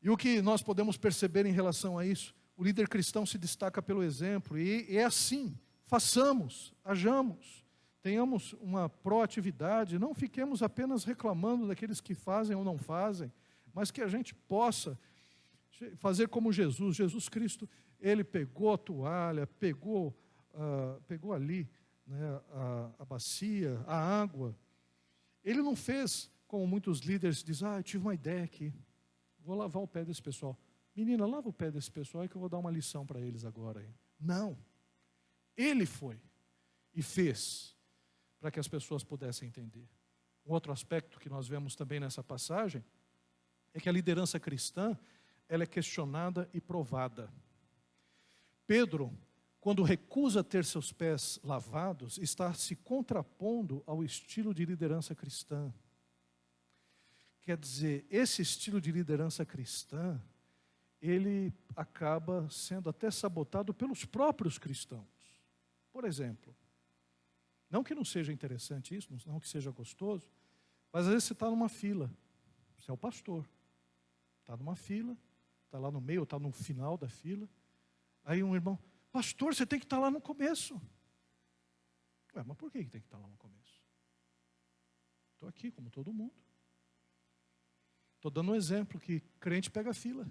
E o que nós podemos perceber em relação a isso? O líder cristão se destaca pelo exemplo, e é assim, façamos, hajamos, tenhamos uma proatividade, não fiquemos apenas reclamando daqueles que fazem ou não fazem, mas que a gente possa fazer como Jesus. Jesus Cristo, ele pegou a toalha, pegou ali, né, a bacia, a água. Ele não fez como muitos líderes dizem, eu tive uma ideia aqui, vou lavar o pé desse pessoal. Menina, lava o pé desse pessoal que eu vou dar uma lição para eles agora. Não, ele foi e fez para que as pessoas pudessem entender. Um outro aspecto que nós vemos também nessa passagem é que a liderança cristã, ela é questionada e provada. Pedro, quando recusa ter seus pés lavados, está se contrapondo ao estilo de liderança cristã. Quer dizer, esse estilo de liderança cristã, ele acaba sendo até sabotado pelos próprios cristãos. Por exemplo, não que não seja interessante isso, não que seja gostoso, mas às vezes você está numa fila, você é o pastor, está numa fila, está lá no meio, ou está no final da fila, aí um irmão, pastor, você tem que estar lá no começo. Ué, mas por que tem que estar lá no começo? Estou aqui como todo mundo. Estou dando um exemplo que crente pega fila.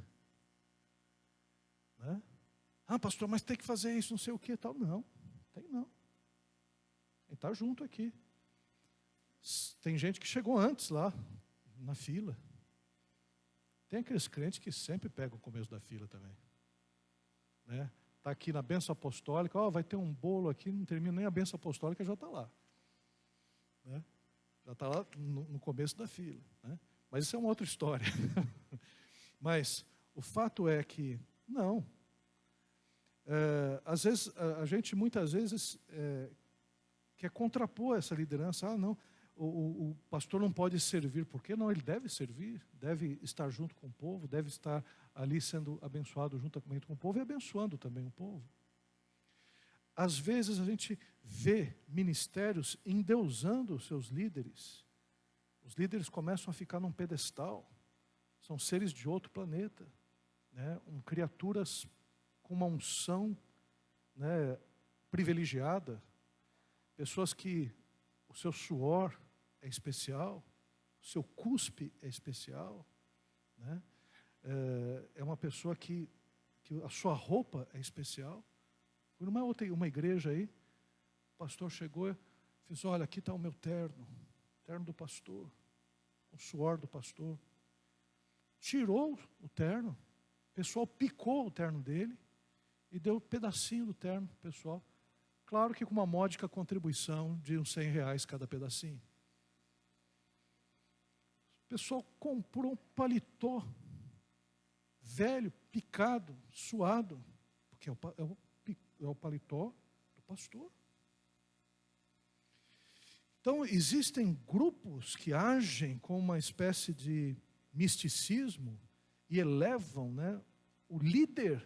Né? Ah, pastor, mas tem que fazer isso, não sei o que tal. Não, tem não. Ele está junto aqui. Tem gente que chegou antes lá, na fila. Tem aqueles crentes que sempre pegam o começo da fila também. Né? Está aqui na bênção apostólica, ó, vai ter um bolo aqui, não termina nem a bênção apostólica, já está lá. Né? Já está lá no começo da fila. Né? Mas isso é uma outra história. Mas o fato é que, não. Às vezes, a gente muitas vezes quer contrapor essa liderança. Ah, não, o pastor não pode servir. Por quê? Não, ele deve servir, deve estar junto com o povo, deve estar ali sendo abençoado juntamente com o povo e abençoando também o povo. Às vezes a gente vê ministérios endeusando os seus líderes. Os líderes começam a ficar num pedestal. São seres de outro planeta, né? Criaturas com uma unção, né, privilegiada. Pessoas que o seu suor é especial, o seu cuspe é especial. Né? É uma pessoa que a sua roupa é especial. Fui numa igreja aí, o pastor chegou e disse, olha, aqui está o meu terno do pastor, o suor do pastor. Tirou o terno, o pessoal picou o terno dele e deu um pedacinho do terno pro pessoal. Claro que com uma módica contribuição de uns R$100 cada pedacinho. O pessoal comprou um paletó velho, picado, suado, porque é o paletó do pastor. Então, existem grupos que agem com uma espécie de misticismo e elevam, né, o líder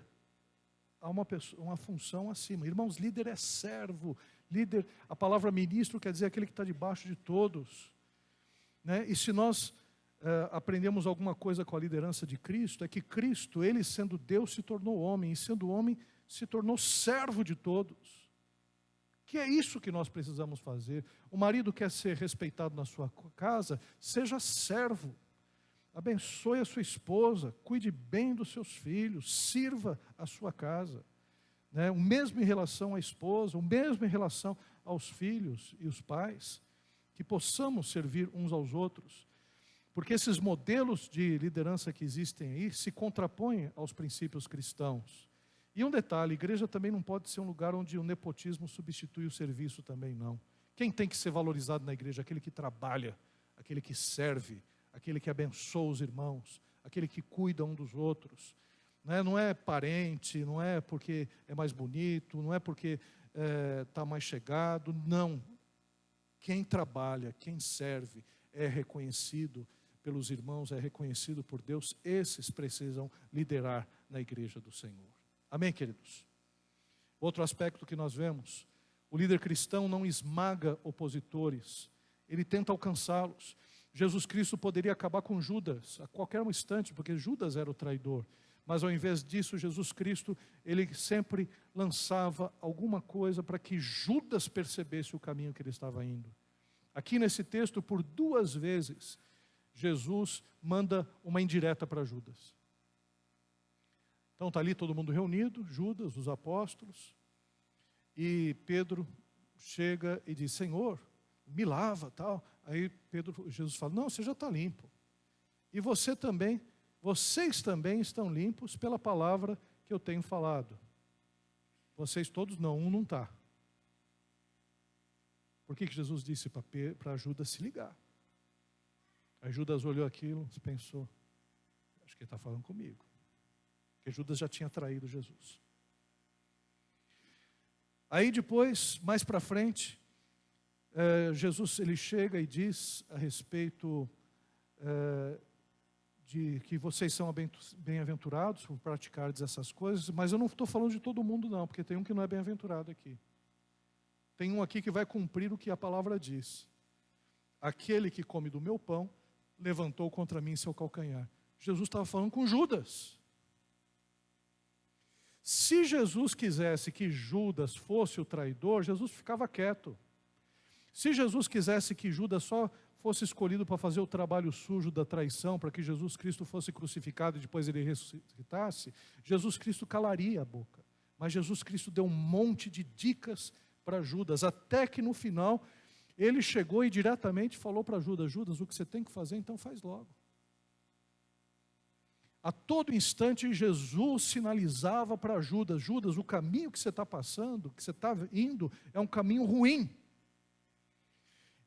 a uma função acima. Irmãos, líder é servo. Líder, a palavra ministro quer dizer aquele que está debaixo de todos. Né? E se nós aprendemos alguma coisa com a liderança de Cristo, é que Cristo, Ele sendo Deus, se tornou homem. E sendo homem, se tornou servo de todos. Que é isso que nós precisamos fazer. O marido quer ser respeitado na sua casa, seja servo. Abençoe a sua esposa, cuide bem dos seus filhos, sirva a sua casa. Né? O mesmo em relação à esposa, o mesmo em relação aos filhos e os pais. Que possamos servir uns aos outros. Porque esses modelos de liderança que existem aí se contrapõem aos princípios cristãos. E um detalhe, a igreja também não pode ser um lugar onde o nepotismo substitui o serviço também, não. Quem tem que ser valorizado na igreja? Aquele que trabalha, aquele que serve, aquele que abençoa os irmãos, aquele que cuida um dos outros. Não é parente, não é porque é mais bonito, não é porque está mais chegado, não. Quem trabalha, quem serve, é reconhecido pelos irmãos, é reconhecido por Deus. Esses precisam liderar na igreja do Senhor. Amém, queridos? Outro aspecto que nós vemos, o líder cristão não esmaga opositores, ele tenta alcançá-los. Jesus Cristo poderia acabar com Judas a qualquer instante, porque Judas era o traidor. Mas ao invés disso, Jesus Cristo, ele sempre lançava alguma coisa para que Judas percebesse o caminho que ele estava indo. Aqui nesse texto, por 2 vezes, Jesus manda uma indireta para Judas. Então está ali todo mundo reunido, Judas, os apóstolos, e Pedro chega e diz, Senhor, me lava, tal. Aí Jesus fala, não, você já está limpo. E vocês também estão limpos pela palavra que eu tenho falado. Vocês todos não, um não está. Por que Jesus disse para Judas se ligar? Aí Judas olhou aquilo e pensou, acho que ele está falando comigo. Porque Judas já tinha traído Jesus. Aí depois, mais para frente, Jesus ele chega e diz a respeito de que vocês são bem-aventurados por praticardes essas coisas, mas eu não estou falando de todo mundo não, porque tem um que não é bem-aventurado aqui. Tem um aqui que vai cumprir o que a palavra diz. Aquele que come do meu pão, levantou contra mim seu calcanhar. Jesus estava falando com Judas. Se Jesus quisesse que Judas fosse o traidor, Jesus ficava quieto. Se Jesus quisesse que Judas só fosse escolhido para fazer o trabalho sujo da traição, para que Jesus Cristo fosse crucificado e depois ele ressuscitasse, Jesus Cristo calaria a boca. Mas Jesus Cristo deu um monte de dicas para Judas, até que no final ele chegou e diretamente falou para Judas: Judas, o que você tem que fazer, então faz logo. A todo instante Jesus sinalizava para Judas: Judas, o caminho que você está passando, que você está indo, é um caminho ruim.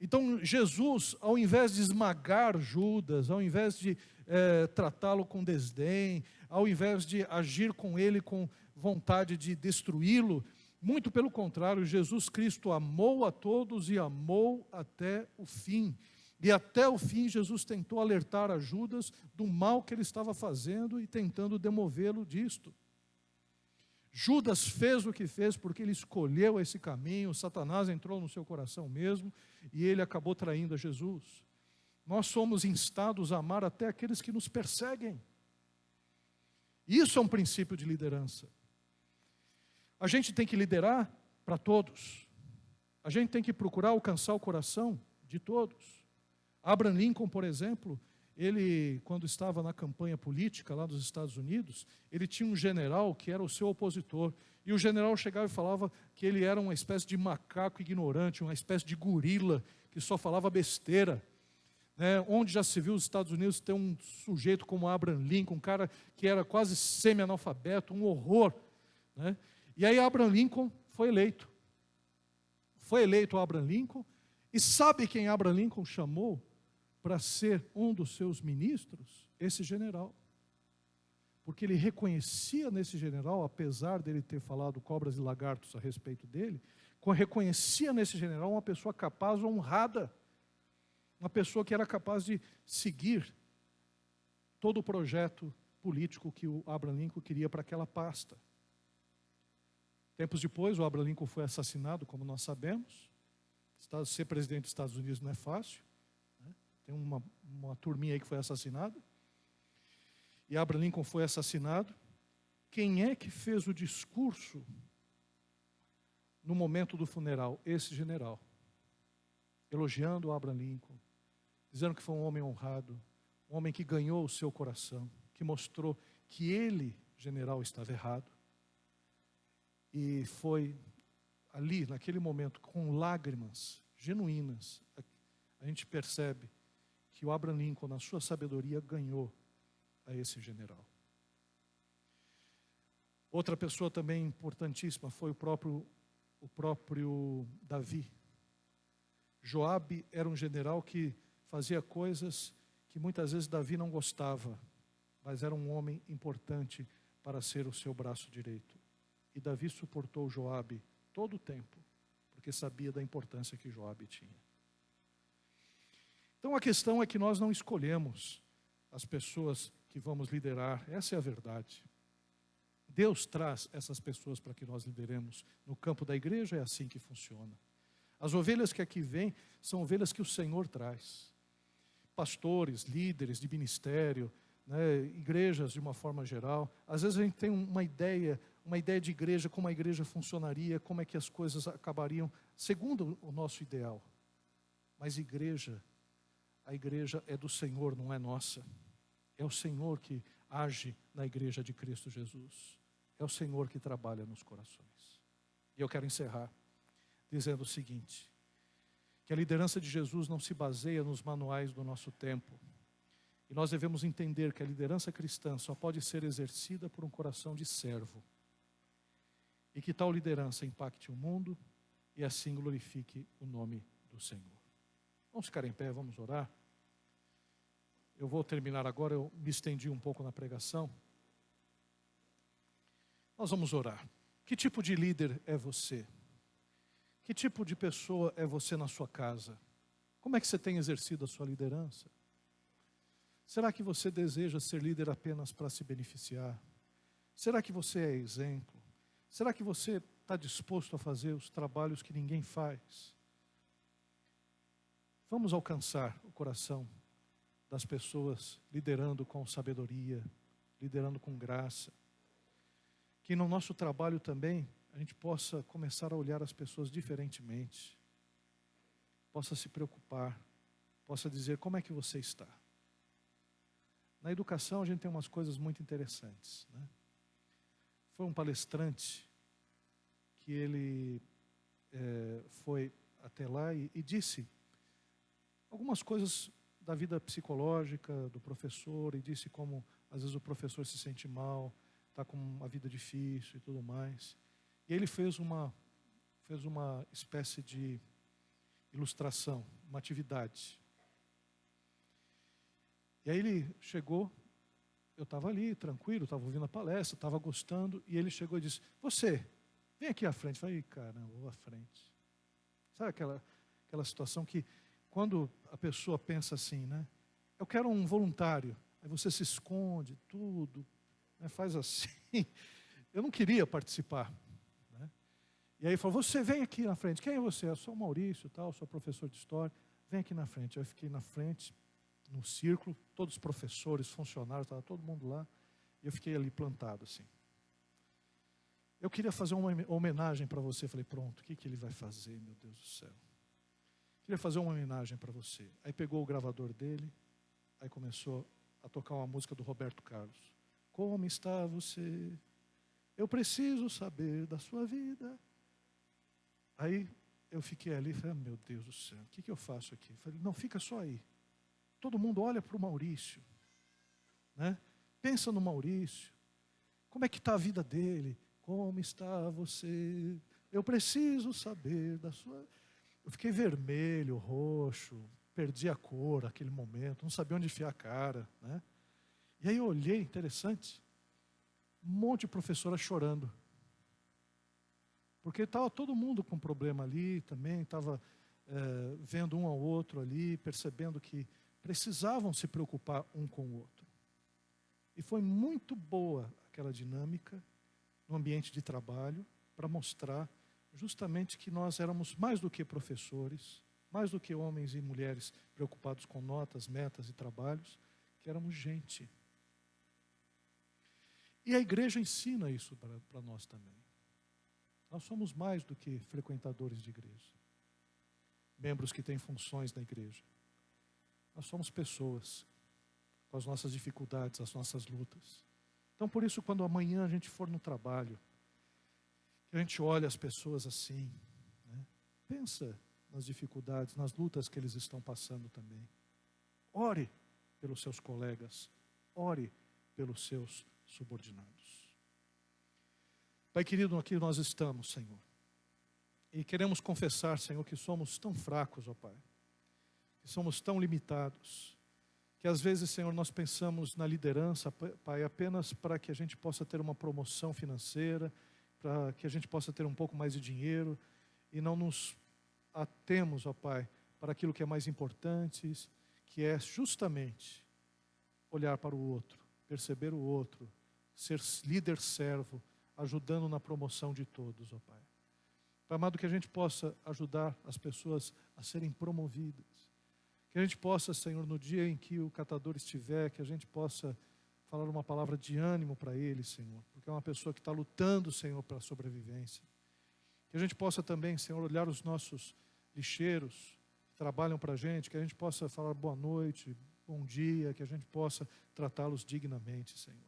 Então Jesus, ao invés de esmagar Judas, ao invés de tratá-lo com desdém, ao invés de agir com ele com vontade de destruí-lo, muito pelo contrário, Jesus Cristo amou a todos e amou até o fim. E até o fim Jesus tentou alertar a Judas do mal que ele estava fazendo e tentando demovê-lo disto. Judas fez o que fez porque ele escolheu esse caminho, Satanás entrou no seu coração mesmo e ele acabou traindo a Jesus. Nós somos instados a amar até aqueles que nos perseguem. Isso é um princípio de liderança. A gente tem que liderar para todos. A gente tem que procurar alcançar o coração de todos. Abraham Lincoln, por exemplo, ele, quando estava na campanha política lá dos Estados Unidos, ele tinha um general que era o seu opositor. E o general chegava e falava que ele era uma espécie de macaco ignorante, uma espécie de gorila que só falava besteira. Onde já se viu os Estados Unidos ter um sujeito como Abraham Lincoln, um cara que era quase semi-analfabeto, um horror. E aí Abraham Lincoln foi eleito. Foi eleito Abraham Lincoln. E sabe quem Abraham Lincoln chamou para ser um dos seus ministros? Esse general. Porque ele reconhecia nesse general, apesar dele ter falado cobras e lagartos a respeito dele, reconhecia nesse general uma pessoa capaz, honrada, uma pessoa que era capaz de seguir todo o projeto político que o Abraham Lincoln queria para aquela pasta. Tempos depois, o Abraham Lincoln foi assassinado, como nós sabemos. Ser presidente dos Estados Unidos não é fácil. Tem uma turminha aí que foi assassinada. E Abraham Lincoln foi assassinado. Quem é que fez o discurso no momento do funeral? Esse general. Elogiando Abraham Lincoln, dizendo que foi um homem honrado, um homem que ganhou o seu coração, que mostrou que ele, general, estava errado. E foi ali, naquele momento, com lágrimas genuínas, a gente percebe que o Abraham Lincoln, na sua sabedoria, ganhou a esse general. Outra pessoa também importantíssima foi o próprio Davi. Joabe era um general que fazia coisas que muitas vezes Davi não gostava, mas era um homem importante para ser o seu braço direito. E Davi suportou Joabe todo o tempo, porque sabia da importância que Joabe tinha. Então a questão é que nós não escolhemos as pessoas que vamos liderar, essa é a verdade. Deus traz essas pessoas para que nós lideremos. No campo da igreja é assim que funciona. As ovelhas que aqui vêm são ovelhas que o Senhor traz. Pastores, líderes de ministério, igrejas de uma forma geral. Às vezes a gente tem uma ideia de igreja, como a igreja funcionaria, como é que as coisas acabariam, segundo o nosso ideal. Mas a igreja é do Senhor, não é nossa. É o Senhor que age na igreja de Cristo Jesus. É o Senhor que trabalha nos corações. E eu quero encerrar dizendo o seguinte, que a liderança de Jesus não se baseia nos manuais do nosso tempo. E nós devemos entender que a liderança cristã só pode ser exercida por um coração de servo. E que tal liderança impacte o mundo e assim glorifique o nome do Senhor. Vamos ficar em pé, vamos orar. Eu vou terminar agora, eu me estendi um pouco na pregação. Nós vamos orar. Que tipo de líder é você? Que tipo de pessoa é você na sua casa? Como é que você tem exercido a sua liderança? Será que você deseja ser líder apenas para se beneficiar? Será que você é exemplo? Será que você está disposto a fazer os trabalhos que ninguém faz? Vamos alcançar o coração das pessoas liderando com sabedoria, liderando com graça. Que no nosso trabalho também a gente possa começar a olhar as pessoas diferentemente. Possa se preocupar, possa dizer como é que você está. Na educação a gente tem umas coisas muito interessantes, né? Foi um palestrante que ele foi até lá e disse algumas coisas da vida psicológica do professor, e disse como às vezes o professor se sente mal, está com uma vida difícil e tudo mais. E ele fez uma espécie de ilustração, uma atividade. E aí ele chegou, eu estava ali, tranquilo, estava ouvindo a palestra, estava gostando, e ele chegou e disse, você, vem aqui à frente. Eu falei, caramba, vou à frente. Sabe aquela situação que, quando a pessoa pensa assim, né? Eu quero um voluntário. Aí você se esconde, tudo, né, faz assim. Eu não queria participar, né? E aí ele falou, você vem aqui na frente. Quem é você? Eu sou o Maurício, tal, sou professor de história. Vem aqui na frente. Eu fiquei na frente, no círculo, todos os professores, funcionários, estava todo mundo lá. E eu fiquei ali plantado assim. Eu queria fazer uma homenagem para você. Eu falei, pronto, o que ele vai fazer, meu Deus do céu? Queria fazer uma homenagem para você. Aí pegou o gravador dele, aí começou a tocar uma música do Roberto Carlos. Como está você? Eu preciso saber da sua vida. Aí eu fiquei ali e falei, meu Deus do céu, o que eu faço aqui? Eu falei, não, fica só aí. Todo mundo olha para o Maurício, né? Pensa no Maurício. Como é que está a vida dele? Como está você? Eu preciso saber da sua... Eu fiquei vermelho, roxo, perdi a cor naquele momento, não sabia onde enfiar a cara, né? E aí eu olhei, interessante, um monte de professora chorando. Porque estava todo mundo com problema ali também, estava vendo um ao outro ali, percebendo que precisavam se preocupar um com o outro. E foi muito boa aquela dinâmica no ambiente de trabalho para mostrar justamente que nós éramos mais do que professores, mais do que homens e mulheres preocupados com notas, metas e trabalhos, que éramos gente. E a igreja ensina isso para nós também. Nós somos mais do que frequentadores de igreja, membros que têm funções na igreja. Nós somos pessoas com as nossas dificuldades, as nossas lutas. Então, por isso, quando amanhã a gente for no trabalho, que a gente olha as pessoas assim, né? Pensa nas dificuldades, nas lutas que eles estão passando também. Ore pelos seus colegas, ore pelos seus subordinados. Pai querido, aqui nós estamos, Senhor, e queremos confessar, Senhor, que somos tão fracos, ó Pai, que somos tão limitados, que às vezes, Senhor, nós pensamos na liderança, Pai, apenas para que a gente possa ter uma promoção financeira, para que a gente possa ter um pouco mais de dinheiro, e não nos atemos, ó Pai, para aquilo que é mais importante, que é justamente olhar para o outro, perceber o outro, ser líder servo, ajudando na promoção de todos, ó Pai. Pai amado, que a gente possa ajudar as pessoas a serem promovidas. Que a gente possa, Senhor, no dia em que o catador estiver, que a gente possa falar uma palavra de ânimo para ele, Senhor, porque é uma pessoa que está lutando, Senhor, pela sobrevivência. Que a gente possa também, Senhor, olhar os nossos lixeiros que trabalham para a gente, que a gente possa falar boa noite, bom dia, que a gente possa tratá-los dignamente, Senhor.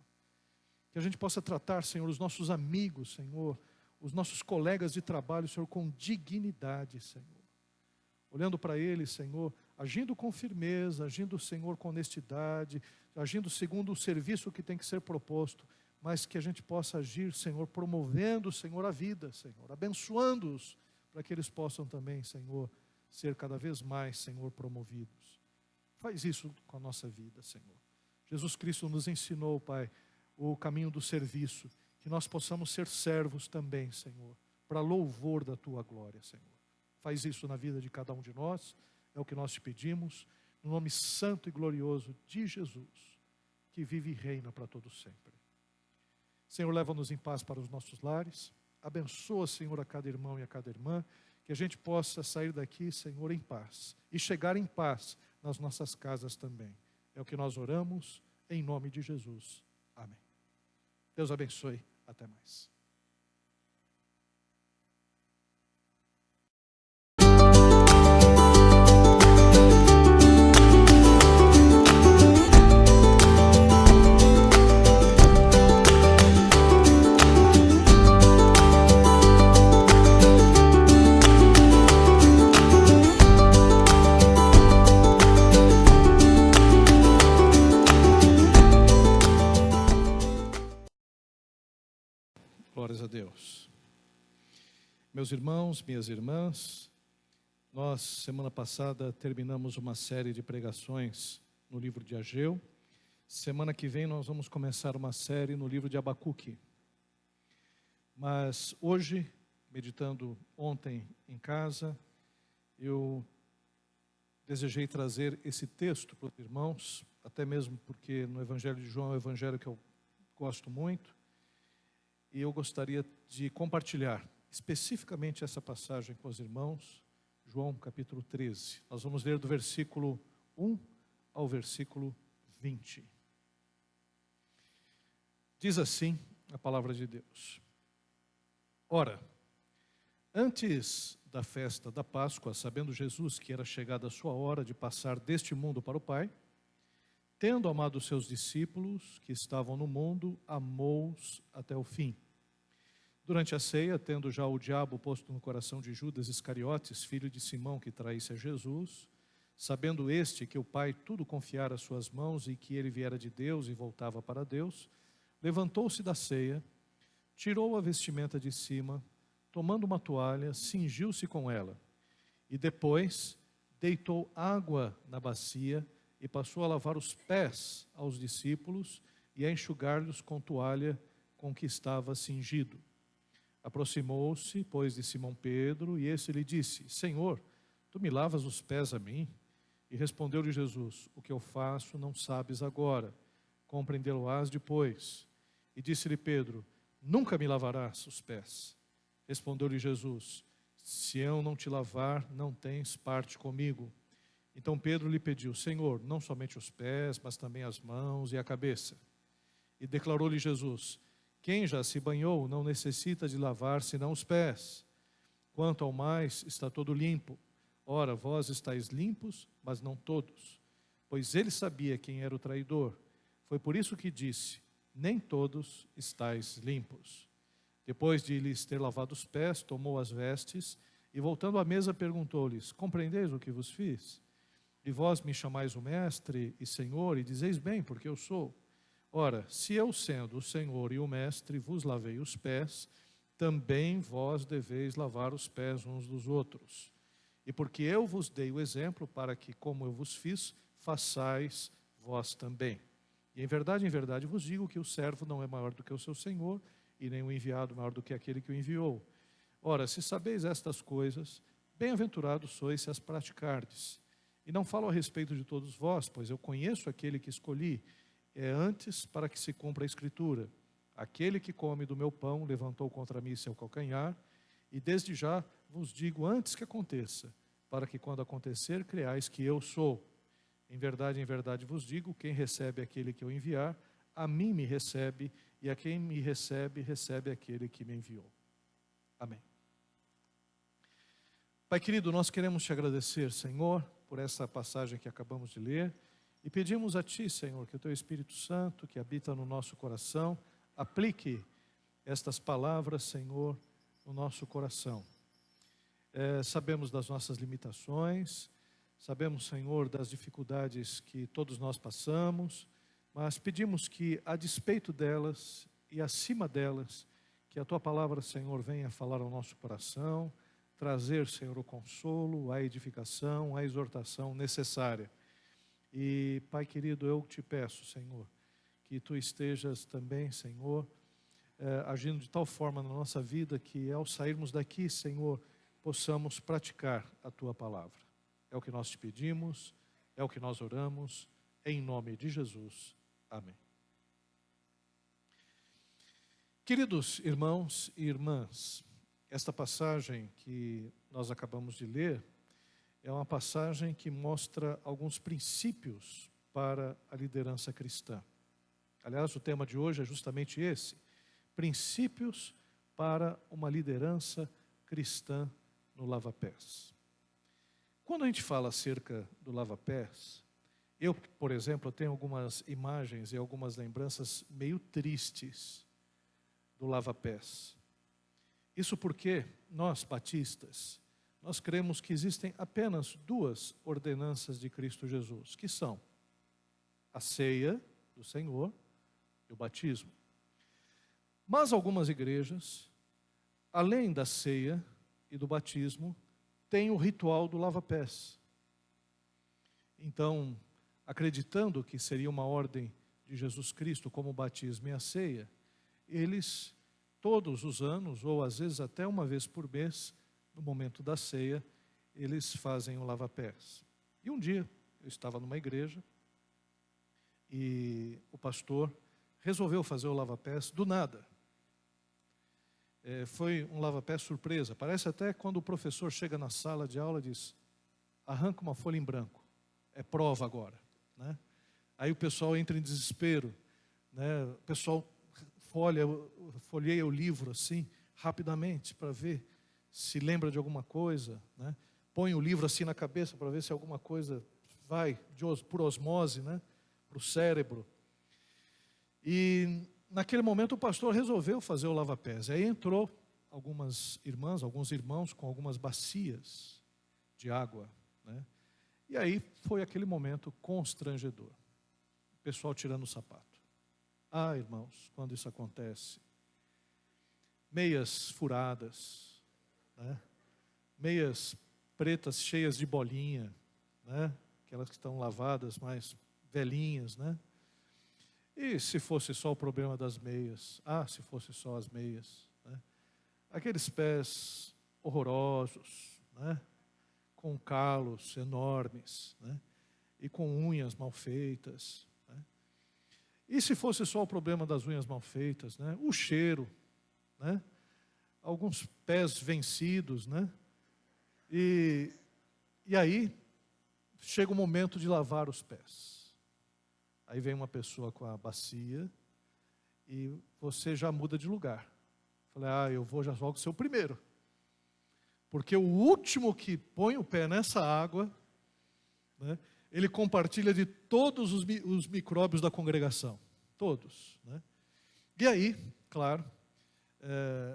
Que a gente possa tratar, Senhor, os nossos amigos, Senhor, os nossos colegas de trabalho, Senhor, com dignidade, Senhor. Olhando para eles, Senhor, agindo com firmeza, agindo, Senhor, com honestidade, agindo segundo o serviço que tem que ser proposto, mas que a gente possa agir, Senhor, promovendo, Senhor, a vida, Senhor, abençoando-os, para que eles possam também, Senhor, ser cada vez mais, Senhor, promovidos. Faz isso com a nossa vida, Senhor. Jesus Cristo nos ensinou, Pai, o caminho do serviço, que nós possamos ser servos também, Senhor, para louvor da Tua glória, Senhor. Faz isso na vida de cada um de nós, é o que nós te pedimos, no nome santo e glorioso de Jesus, que vive e reina para todo sempre. Senhor, leva-nos em paz para os nossos lares. Abençoa, Senhor, a cada irmão e a cada irmã, que a gente possa sair daqui, Senhor, em paz e chegar em paz nas nossas casas também. É o que nós oramos, em nome de Jesus. Amém. Deus abençoe. Até mais. Glórias a Deus. Meus irmãos, minhas irmãs, nós, semana passada, terminamos uma série de pregações no livro de Ageu. Semana que vem nós vamos começar uma série no livro de Abacuque. Mas hoje, meditando ontem em casa, eu desejei trazer esse texto para os irmãos, até mesmo porque no Evangelho de João é um evangelho que eu gosto muito, e eu gostaria de compartilhar especificamente essa passagem com os irmãos, João capítulo 13. Nós vamos ler do versículo 1 ao versículo 20. Diz assim a palavra de Deus: Ora, antes da festa da Páscoa, sabendo Jesus que era chegada a sua hora de passar deste mundo para o Pai, tendo amado os seus discípulos que estavam no mundo, amou-os até o fim. Durante a ceia, tendo já o diabo posto no coração de Judas Iscariotes, filho de Simão, que traísse a Jesus, sabendo este que o Pai tudo confiara às suas mãos e que ele viera de Deus e voltava para Deus, levantou-se da ceia, tirou a vestimenta de cima, tomando uma toalha, cingiu-se com ela, e depois deitou água na bacia e passou a lavar os pés aos discípulos e a enxugar-lhes com toalha com que estava cingido. Aproximou-se, pois, de Simão Pedro, e esse lhe disse: Senhor, tu me lavas os pés a mim? E respondeu-lhe Jesus: O que eu faço não sabes agora, compreendê-lo-ás depois. E disse-lhe Pedro: Nunca me lavarás os pés. Respondeu-lhe Jesus: Se eu não te lavar, não tens parte comigo. Então Pedro lhe pediu: Senhor, não somente os pés, mas também as mãos e a cabeça. E declarou-lhe Jesus: Quem já se banhou não necessita de lavar senão os pés. Quanto ao mais, está todo limpo. Ora, vós estáis limpos, mas não todos. Pois ele sabia quem era o traidor. Foi por isso que disse: Nem todos estáis limpos. Depois de lhes ter lavado os pés, tomou as vestes e, voltando à mesa, perguntou-lhes: Compreendeis o que vos fiz? E vós me chamais o mestre e senhor, e dizeis bem, porque eu sou. Ora, se eu, sendo o Senhor e o Mestre, vos lavei os pés, também vós deveis lavar os pés uns dos outros. E porque eu vos dei o exemplo, para que, como eu vos fiz, façais vós também. E em verdade vos digo que o servo não é maior do que o seu Senhor, e nem o enviado maior do que aquele que o enviou. Ora, se sabeis estas coisas, bem-aventurados sois se as praticardes. E não falo a respeito de todos vós, pois eu conheço aquele que escolhi. É antes para que se cumpra a Escritura: aquele que come do meu pão levantou contra mim seu calcanhar, e desde já vos digo antes que aconteça, para que quando acontecer creais que eu sou. Em verdade vos digo: quem recebe aquele que eu enviar, a mim me recebe, e a quem me recebe, recebe aquele que me enviou. Amém. Pai querido, nós queremos te agradecer, Senhor, por essa passagem que acabamos de ler, e pedimos a Ti, Senhor, que o Teu Espírito Santo, que habita no nosso coração, aplique estas palavras, Senhor, no nosso coração. Sabemos das nossas limitações, sabemos, Senhor, das dificuldades que todos nós passamos, mas pedimos que, a despeito delas e acima delas, que a Tua palavra, Senhor, venha falar ao nosso coração, trazer, Senhor, o consolo, a edificação, a exortação necessária. E, Pai querido, eu te peço, Senhor, que Tu estejas também, Senhor, agindo de tal forma na nossa vida que, ao sairmos daqui, Senhor, possamos praticar a Tua palavra. É o que nós te pedimos, É o que nós oramos, em nome de Jesus. Amém. Queridos irmãos e irmãs, esta passagem que nós acabamos de ler é uma passagem que mostra alguns princípios para a liderança cristã. Aliás, o tema de hoje é justamente esse: princípios para uma liderança cristã no lava-pés. Quando a gente fala acerca do lava-pés, eu, por exemplo, tenho algumas imagens e algumas lembranças meio tristes do lava-pés. Isso porque nós, batistas, nós cremos que existem apenas duas ordenanças de Cristo Jesus, que são a ceia do Senhor e o batismo. Mas algumas igrejas, além da ceia e do batismo, têm o ritual do lava-pés. Então, acreditando que seria uma ordem de Jesus Cristo como o batismo e a ceia, eles, todos os anos, ou às vezes até uma vez por mês, no momento da ceia, eles fazem o lava-pés. E um dia, eu estava numa igreja, e o pastor resolveu fazer o lava-pés do nada. Foi um lava-pés surpresa. Parece até quando o professor chega na sala de aula e diz: arranca uma folha em branco, é prova agora, né? Aí o pessoal entra em desespero, né? O pessoal folheia o livro assim, rapidamente, para ver se lembra de alguma coisa, né? Põe o livro assim na cabeça para ver se alguma coisa vai por osmose, né, para o cérebro. E naquele momento o pastor resolveu fazer o lava-pés. Aí entrou algumas irmãs, alguns irmãos com algumas bacias de água, né? E aí foi aquele momento constrangedor. O pessoal tirando o sapato. Ah, irmãos, quando isso acontece, meias furadas, né? Meias pretas cheias de bolinha, né? Aquelas que estão lavadas, mais velhinhas, né? E se fosse só o problema das meias? Ah, se fosse só as meias, né? Aqueles pés horrorosos, né? Com calos enormes, né? E com unhas mal feitas, né? E se fosse só o problema das unhas mal feitas, né? O cheiro, né? Alguns pés vencidos, né? E aí chega o momento de lavar os pés. Aí vem uma pessoa com a bacia e você já muda de lugar. Falei, eu vou já logo ser o primeiro. Porque o último que põe o pé nessa água, né, ele compartilha de todos os micróbios da congregação. Todos, né? E aí, claro,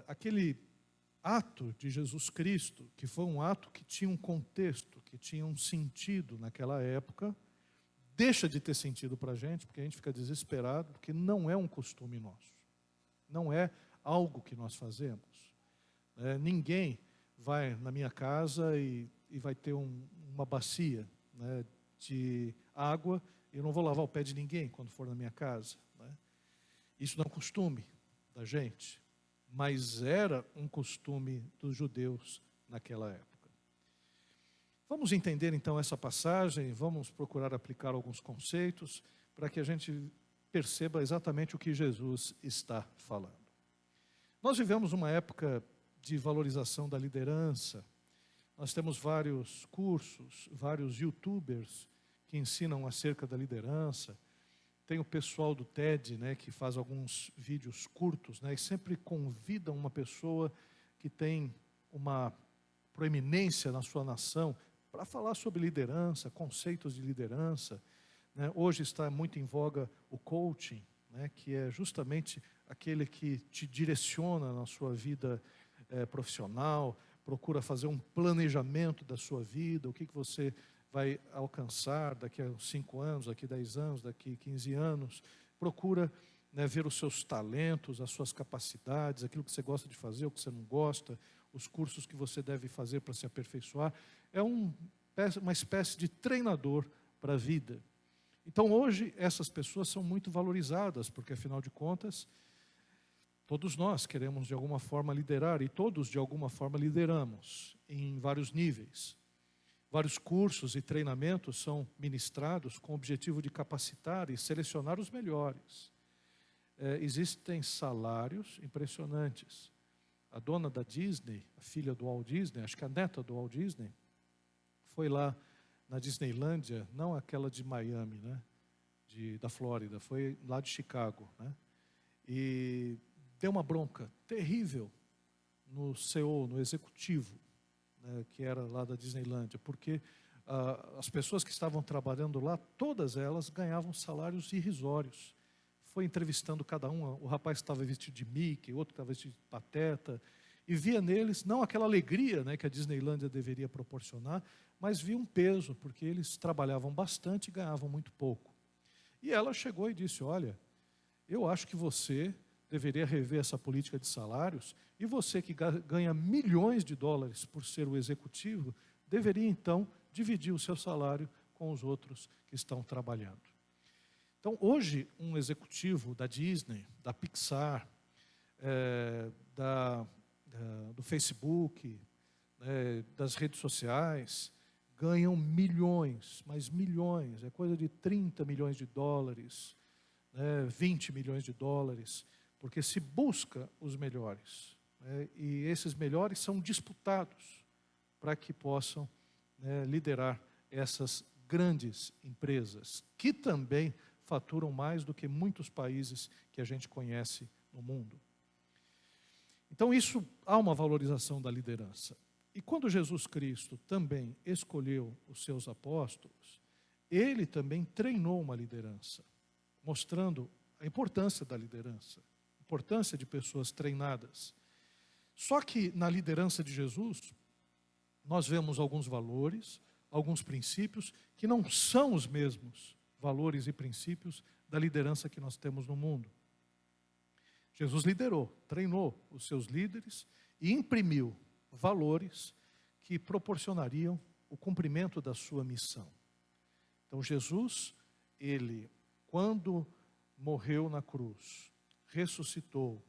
aquele ato de Jesus Cristo, que foi um ato que tinha um contexto, que tinha um sentido naquela época, deixa de ter sentido para a gente, porque a gente fica desesperado, porque não é um costume nosso. Não é algo que nós fazemos. Ninguém vai na minha casa e vai ter uma bacia, né, de água, e eu não vou lavar o pé de ninguém quando for na minha casa, né? Isso não é um costume da gente, mas era um costume dos judeus naquela época. Vamos entender então essa passagem, vamos procurar aplicar alguns conceitos para que a gente perceba exatamente o que Jesus está falando. Nós vivemos uma época de valorização da liderança. Nós temos vários cursos, vários youtubers que ensinam acerca da liderança. Tem o pessoal do TED, né, que faz alguns vídeos curtos, né, e sempre convidam uma pessoa que tem uma proeminência na sua nação para falar sobre liderança, conceitos de liderança, né? Hoje está muito em voga o coaching, né, que é justamente aquele que te direciona na sua vida profissional, procura fazer um planejamento da sua vida, o que você vai alcançar daqui a 5 anos, daqui a 10 anos, daqui a 15 anos. Procura, né, ver os seus talentos, as suas capacidades, aquilo que você gosta de fazer, o que você não gosta, os cursos que você deve fazer para se aperfeiçoar. É uma espécie de treinador para a vida. Então hoje essas pessoas são muito valorizadas, porque afinal de contas, todos nós queremos de alguma forma liderar, e todos de alguma forma lideramos, em vários níveis. Vários cursos e treinamentos são ministrados com o objetivo de capacitar e selecionar os melhores. Existem salários impressionantes. A dona da Disney, a filha do Walt Disney, acho que a neta do Walt Disney, foi lá na Disneylândia, não aquela de Miami, né, da Flórida, foi lá de Chicago, né, e deu uma bronca terrível no CEO, no executivo, né, que era lá da Disneylândia, porque as pessoas que estavam trabalhando lá, todas elas ganhavam salários irrisórios. Foi entrevistando cada um, o rapaz estava vestido de Mickey, o outro estava vestido de Pateta, e via neles, não aquela alegria, né, que a Disneylândia deveria proporcionar, mas via um peso, porque eles trabalhavam bastante e ganhavam muito pouco. E ela chegou e disse, olha, eu acho que você deveria rever essa política de salários, e você que ganha milhões de dólares por ser o executivo, deveria então dividir o seu salário com os outros que estão trabalhando. Então, hoje, um executivo da Disney, da Pixar, do Facebook, das redes sociais, ganham milhões, mas milhões, é coisa de 30 milhões de dólares, 20 milhões de dólares, porque se busca os melhores, e esses melhores são disputados para que possam liderar essas grandes empresas, que também faturam mais do que muitos países que a gente conhece no mundo. Então, há uma valorização da liderança. E quando Jesus Cristo também escolheu os seus apóstolos, ele também treinou uma liderança, mostrando a importância da liderança, a importância de pessoas treinadas. Só que na liderança de Jesus, nós vemos alguns valores, alguns princípios que não são os mesmos valores e princípios da liderança que nós temos no mundo. Jesus liderou, treinou os seus líderes e imprimiu valores que proporcionariam o cumprimento da sua missão. Então Jesus, ele, quando morreu na cruz, ressuscitou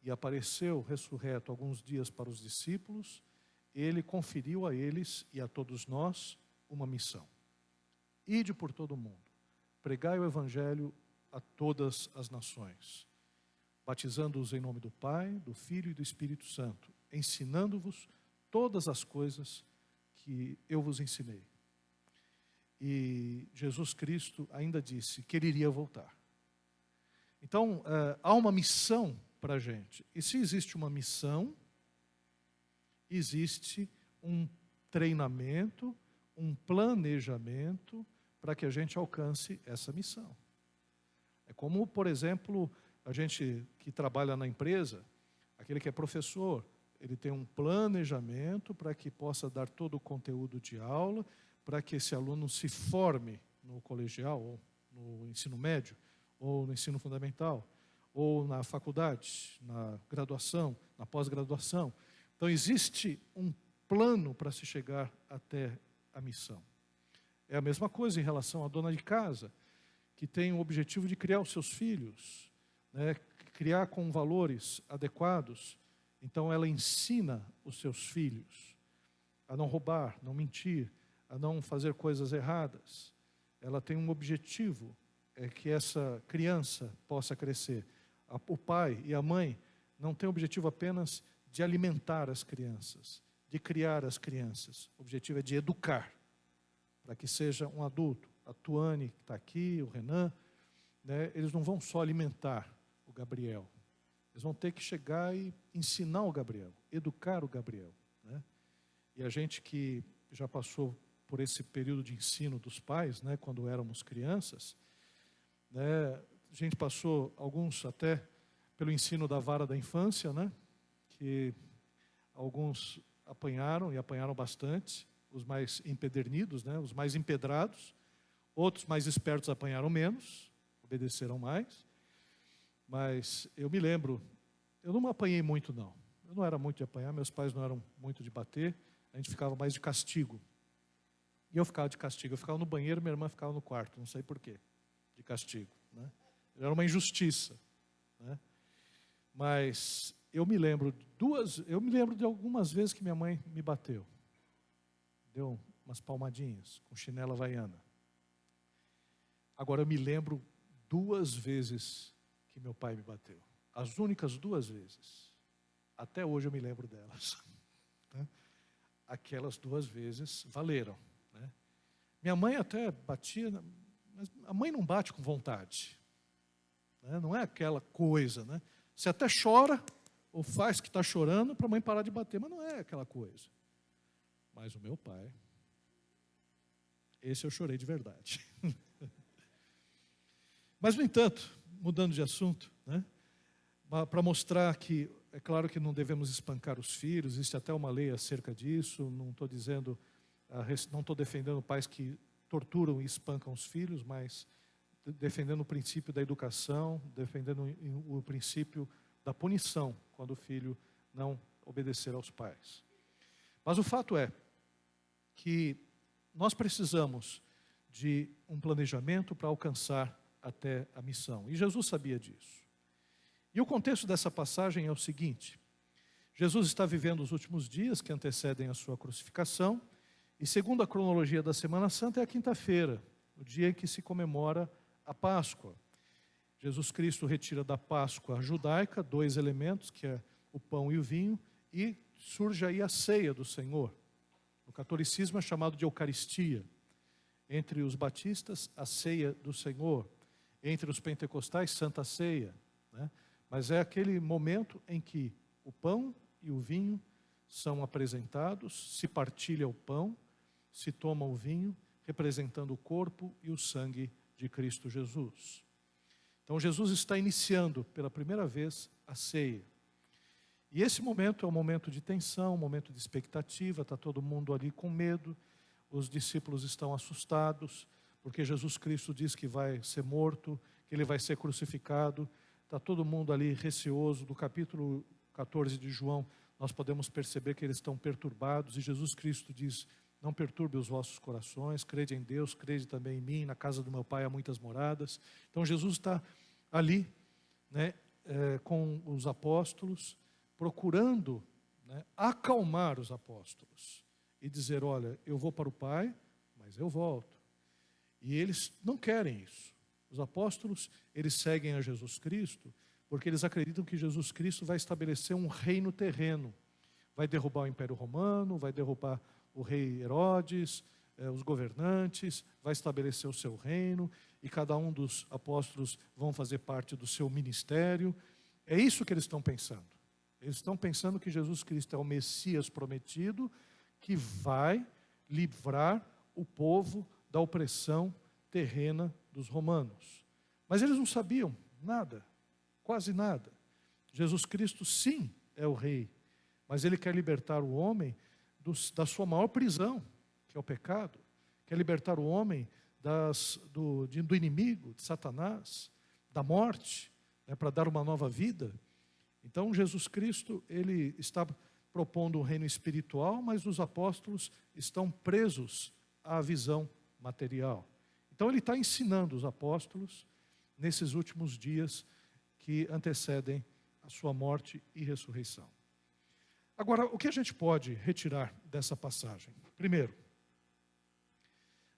e apareceu ressurreto alguns dias para os discípulos, ele conferiu a eles e a todos nós uma missão. Ide por todo o mundo, pregai o Evangelho a todas as nações, batizando-os em nome do Pai, do Filho e do Espírito Santo, ensinando-vos todas as coisas que eu vos ensinei. E Jesus Cristo ainda disse que ele iria voltar. Então, há uma missão para a gente. E se existe uma missão, existe um treinamento, um planejamento para que a gente alcance essa missão. É como, por exemplo, a gente que trabalha na empresa, aquele que é professor, ele tem um planejamento para que possa dar todo o conteúdo de aula, para que esse aluno se forme no colegial, ou no ensino médio, ou no ensino fundamental, ou na faculdade, na graduação, na pós-graduação. Então, existe um plano para se chegar até a missão. É a mesma coisa em relação à dona de casa, que tem o objetivo de criar os seus filhos, criar com valores adequados. Então, ela ensina os seus filhos a não roubar, não mentir, a não fazer coisas erradas. Ela tem um objetivo, é que essa criança possa crescer. O pai e a mãe não têm o objetivo apenas de alimentar as crianças, de criar as crianças. O objetivo é de educar, para que seja um adulto. A Tuane, que está aqui, o Renan, eles não vão só alimentar o Gabriel. Eles vão ter que chegar e ensinar o Gabriel, educar o Gabriel. E a gente que já passou por esse período de ensino dos pais, quando éramos crianças, a gente passou, alguns até, pelo ensino da vara da infância, que alguns apanharam, e apanharam bastante, os mais empedernidos, os mais empedrados. Outros mais espertos apanharam menos, obedeceram mais. Mas eu me lembro, eu não apanhei muito não. Eu não era muito de apanhar, meus pais não eram muito de bater, a gente ficava mais de castigo. E eu ficava de castigo, eu ficava no banheiro, minha irmã ficava no quarto, não sei porquê, de castigo. Era uma injustiça. Mas eu me lembro de algumas vezes que minha mãe me bateu. Deu umas palmadinhas, com chinela havaiana. Agora eu me lembro 2 vezes que meu pai me bateu. As únicas 2 vezes. Até hoje eu me lembro delas. Aquelas 2 vezes valeram. Né? Minha mãe até batia, mas a mãe não bate com vontade. Né? Não é aquela coisa, né? Você até chora, ou faz que está chorando para a mãe parar de bater, mas não é aquela coisa. Mas o meu pai, esse eu chorei de verdade. Mas, no entanto, mudando de assunto, né? Para mostrar que, é claro que não devemos espancar os filhos, existe até uma lei acerca disso, não estou dizendo, não estou defendendo pais que torturam e espancam os filhos, mas defendendo o princípio da educação, defendendo o princípio da punição, quando o filho não obedecer aos pais. Mas o fato é que nós precisamos de um planejamento para alcançar até a missão. E Jesus sabia disso. E o contexto dessa passagem é o seguinte: Jesus está vivendo os últimos dias que antecedem a sua crucificação, e segundo a cronologia da Semana Santa é a quinta-feira, o dia em que se comemora a Páscoa. Jesus Cristo retira da Páscoa judaica 2 elementos, que é o pão e o vinho, e surge aí a ceia do Senhor. No catolicismo é chamado de Eucaristia. Entre os batistas, a ceia do Senhor. Entre os pentecostais, Santa Ceia. Né? Mas é aquele momento em que o pão e o vinho são apresentados, se partilha o pão, se toma o vinho, representando o corpo e o sangue de Cristo Jesus. Então Jesus está iniciando pela primeira vez a ceia. E esse momento é um momento de tensão, um momento de expectativa, está todo mundo ali com medo, os discípulos estão assustados, porque Jesus Cristo diz que vai ser morto, que ele vai ser crucificado, está todo mundo ali receoso. Do capítulo 14 de João, nós podemos perceber que eles estão perturbados, e Jesus Cristo diz: não perturbe os vossos corações, crede em Deus, crede também em mim, na casa do meu Pai há muitas moradas. Então Jesus está ali, né, com os apóstolos, procurando, né, acalmar os apóstolos e dizer: olha, eu vou para o Pai, mas eu volto. E eles não querem isso. Os apóstolos, eles seguem a Jesus Cristo porque eles acreditam que Jesus Cristo vai estabelecer um reino terreno. Vai derrubar o Império Romano, vai derrubar o rei Herodes, os governantes, vai estabelecer o seu reino, e cada um dos apóstolos vão fazer parte do seu ministério. É isso que eles estão pensando. Eles estão pensando que Jesus Cristo é o Messias prometido, que vai livrar o povo da opressão terrena dos romanos. Mas eles não sabiam nada, quase nada. Jesus Cristo, sim, é o rei, mas ele quer libertar o homem da sua maior prisão, que é o pecado. Quer libertar o homem do inimigo, de Satanás, da morte, né, para dar uma nova vida. Então Jesus Cristo, ele está propondo um reino espiritual, mas os apóstolos estão presos à visão material. Então ele está ensinando os apóstolos nesses últimos dias que antecedem a sua morte e ressurreição. Agora, o que a gente pode retirar dessa passagem? Primeiro,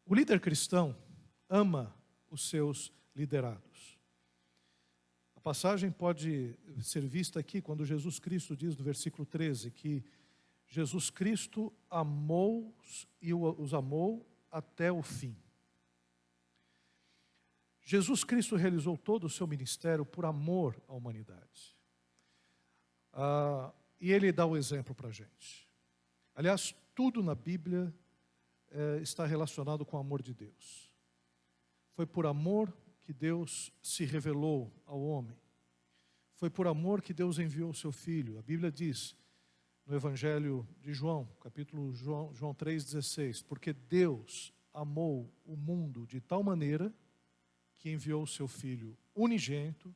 o líder cristão ama os seus liderados. A passagem pode ser vista aqui quando Jesus Cristo diz no versículo 13 que Jesus Cristo amou-os e os amou até o fim. Jesus Cristo realizou todo o seu ministério por amor à humanidade. E ele dá o exemplo para a gente. Aliás, tudo na Bíblia está relacionado com o amor de Deus. Foi por amor que Deus se revelou ao homem. Foi por amor que Deus enviou o seu Filho. A Bíblia diz no Evangelho de João, capítulo João 3,16, porque Deus amou o mundo de tal maneira que enviou o seu Filho unigênito,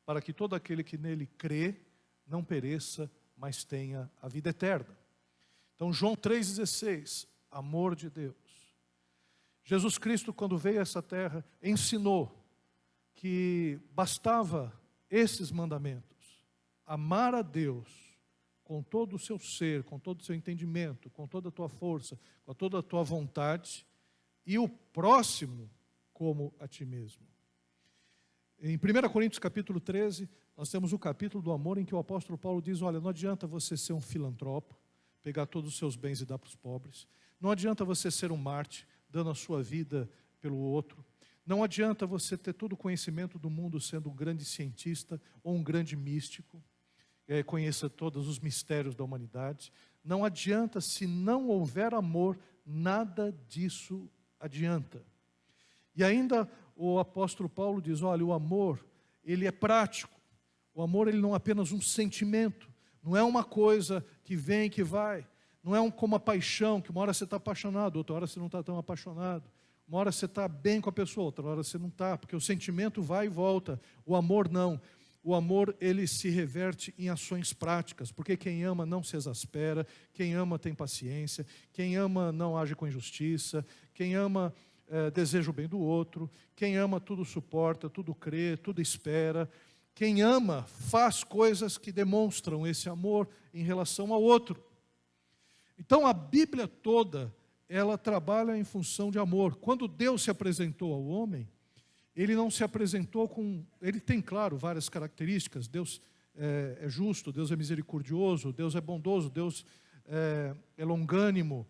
para que todo aquele que nele crê não pereça, mas tenha a vida eterna. Então João 3,16, amor de Deus. Jesus Cristo, quando veio a essa terra, ensinou que bastava esses mandamentos: amar a Deus com todo o seu ser, com todo o seu entendimento, com toda a tua força, com toda a tua vontade, e o próximo como a ti mesmo. Em 1 Coríntios capítulo 13, nós temos o capítulo do amor em que o apóstolo Paulo diz, olha, não adianta você ser um filantropo, pegar todos os seus bens e dar para os pobres. Não adianta você ser um mártir, dando a sua vida pelo outro. Não adianta você ter todo o conhecimento do mundo sendo um grande cientista ou um grande místico, conheça todos os mistérios da humanidade. Não adianta, se não houver amor, nada disso adianta. E ainda o apóstolo Paulo diz, olha, o amor, ele é prático. O amor, ele não é apenas um sentimento, não é uma coisa que vem e que vai. Não é como a paixão, que uma hora você está apaixonado, outra hora você não está tão apaixonado. Uma hora você está bem com a pessoa, outra hora você não está, porque o sentimento vai e volta. O amor não. O amor, ele se reverte em ações práticas, porque quem ama não se exaspera, quem ama tem paciência, quem ama não age com injustiça, quem ama deseja o bem do outro, quem ama tudo suporta, tudo crê, tudo espera. Quem ama faz coisas que demonstram esse amor em relação ao outro. Então a Bíblia toda, ela trabalha em função de amor. Quando Deus se apresentou ao homem, ele não se apresentou com... Ele tem, claro, várias características. Deus é justo, Deus é misericordioso, Deus é bondoso, Deus é longânimo,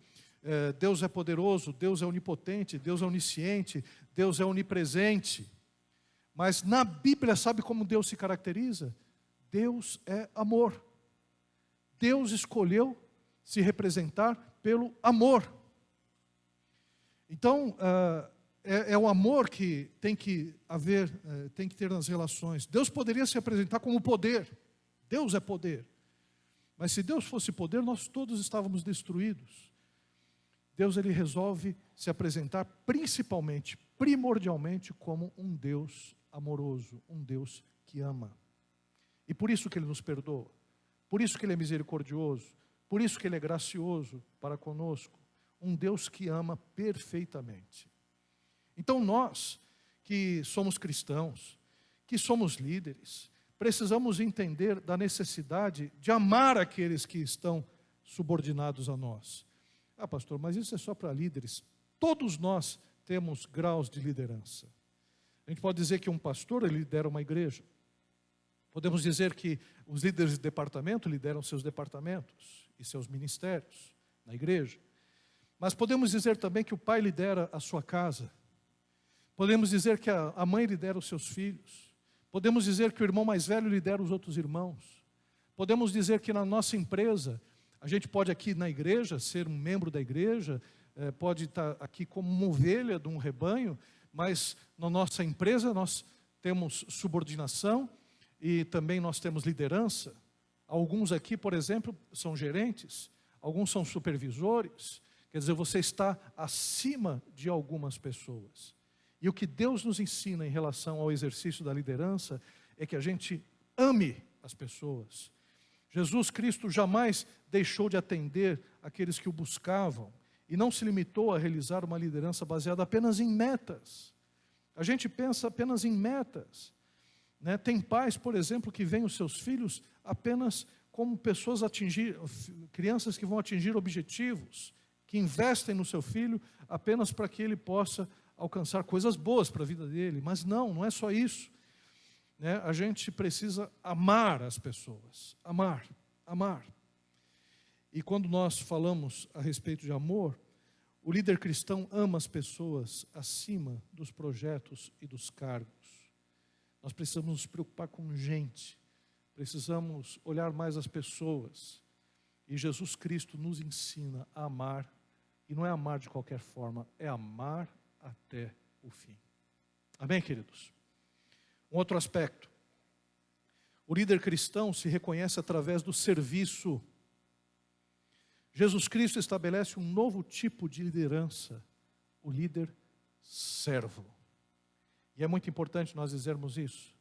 Deus é poderoso, Deus é onipotente, Deus é onisciente, Deus é onipresente. Mas na Bíblia, sabe como Deus se caracteriza? Deus é amor. Deus escolheu se representar pelo amor. Então, é o amor que tem que haver, tem que ter nas relações. Deus poderia se apresentar como poder. Deus é poder. Mas se Deus fosse poder, nós todos estávamos destruídos. Deus, ele resolve se apresentar principalmente, primordialmente, como um Deus amoroso, um Deus que ama. E por isso que ele nos perdoa. Por isso que ele é misericordioso. Por isso que ele é gracioso para conosco. Um Deus que ama perfeitamente. Então nós, que somos cristãos, que somos líderes, precisamos entender da necessidade de amar aqueles que estão subordinados a nós. Ah, pastor, mas isso é só para líderes. Todos nós temos graus de liderança. A gente pode dizer que um pastor ele lidera uma igreja. Podemos dizer que os líderes de departamento lideram seus departamentos e seus ministérios na igreja. Mas podemos dizer também que o pai lidera a sua casa. Podemos dizer que a mãe lidera os seus filhos. Podemos dizer que o irmão mais velho lidera os outros irmãos. Podemos dizer que na nossa empresa, a gente pode aqui na igreja ser um membro da igreja, pode estar aqui como uma ovelha de um rebanho, mas na nossa empresa nós temos subordinação e também nós temos liderança. Alguns aqui, por exemplo, são gerentes, alguns são supervisores. Quer dizer, você está acima de algumas pessoas. E o que Deus nos ensina em relação ao exercício da liderança é que a gente ame as pessoas. Jesus Cristo jamais deixou de atender aqueles que o buscavam e não se limitou a realizar uma liderança baseada apenas em metas. A gente pensa apenas em metas, né? Tem pais, por exemplo, que veem os seus filhos apenas como pessoas crianças que vão atingir objetivos, que investem no seu filho apenas para que ele possa alcançar coisas boas para a vida dele. Mas não é só isso, né? A gente precisa amar as pessoas, amar. E quando nós falamos a respeito de amor, o líder cristão ama as pessoas acima dos projetos e dos cargos. Nós precisamos nos preocupar com gente, precisamos olhar mais as pessoas. E Jesus Cristo nos ensina a amar, e não é amar de qualquer forma, é amar até o fim. Amém, queridos? Um outro aspecto. O líder cristão se reconhece através do serviço. Jesus Cristo estabelece um novo tipo de liderança, o líder servo. E é muito importante nós dizermos isso,